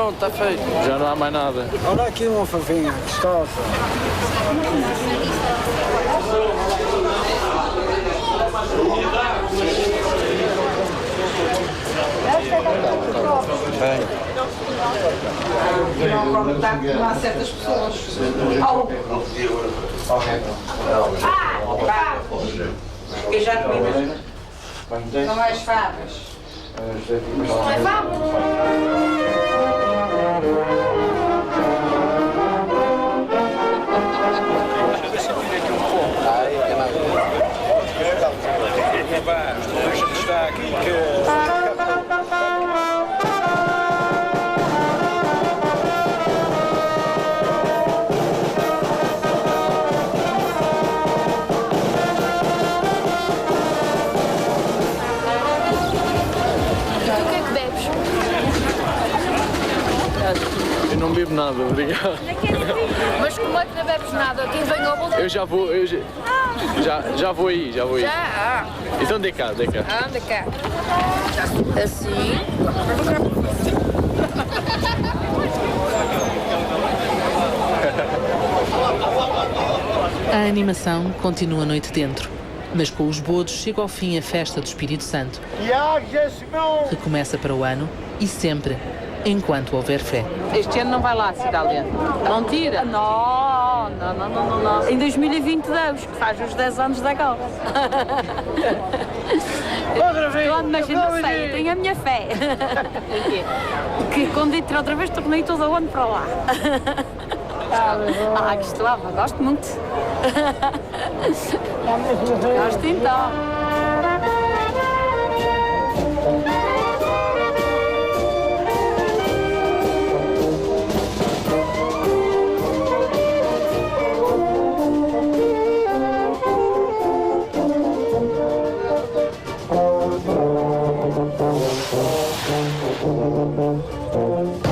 Pronto, está feito. Já não há mais nada. Olha aqui uma favinha, gostosa. Bem. Não há certas pessoas. Eu já comi. Não é as favas. Não é favas. Está aqui que... Eu não bebo nada, obrigado. Mas como é que não bebes nada? Quem vem ao bolso? Eu já vou, já vou aí, já vou aí. Já? Então dê cá, dê cá. Anda cá. Assim. A animação continua a noite dentro, mas com os bodos chega ao fim a festa do Espírito Santo, que começa para o ano e sempre, enquanto houver fé. Este ano não vai lá, Cidália. Não tira? Não, não, não, não, não, não. Em 2022, que faz os 10 anos da agora. Pronto, mas ainda sei, eu tenho a minha fé. Que quando entro outra vez, tornei todo o ano para lá. Ah, gostava, gosto muito. Gosto então. Thank you.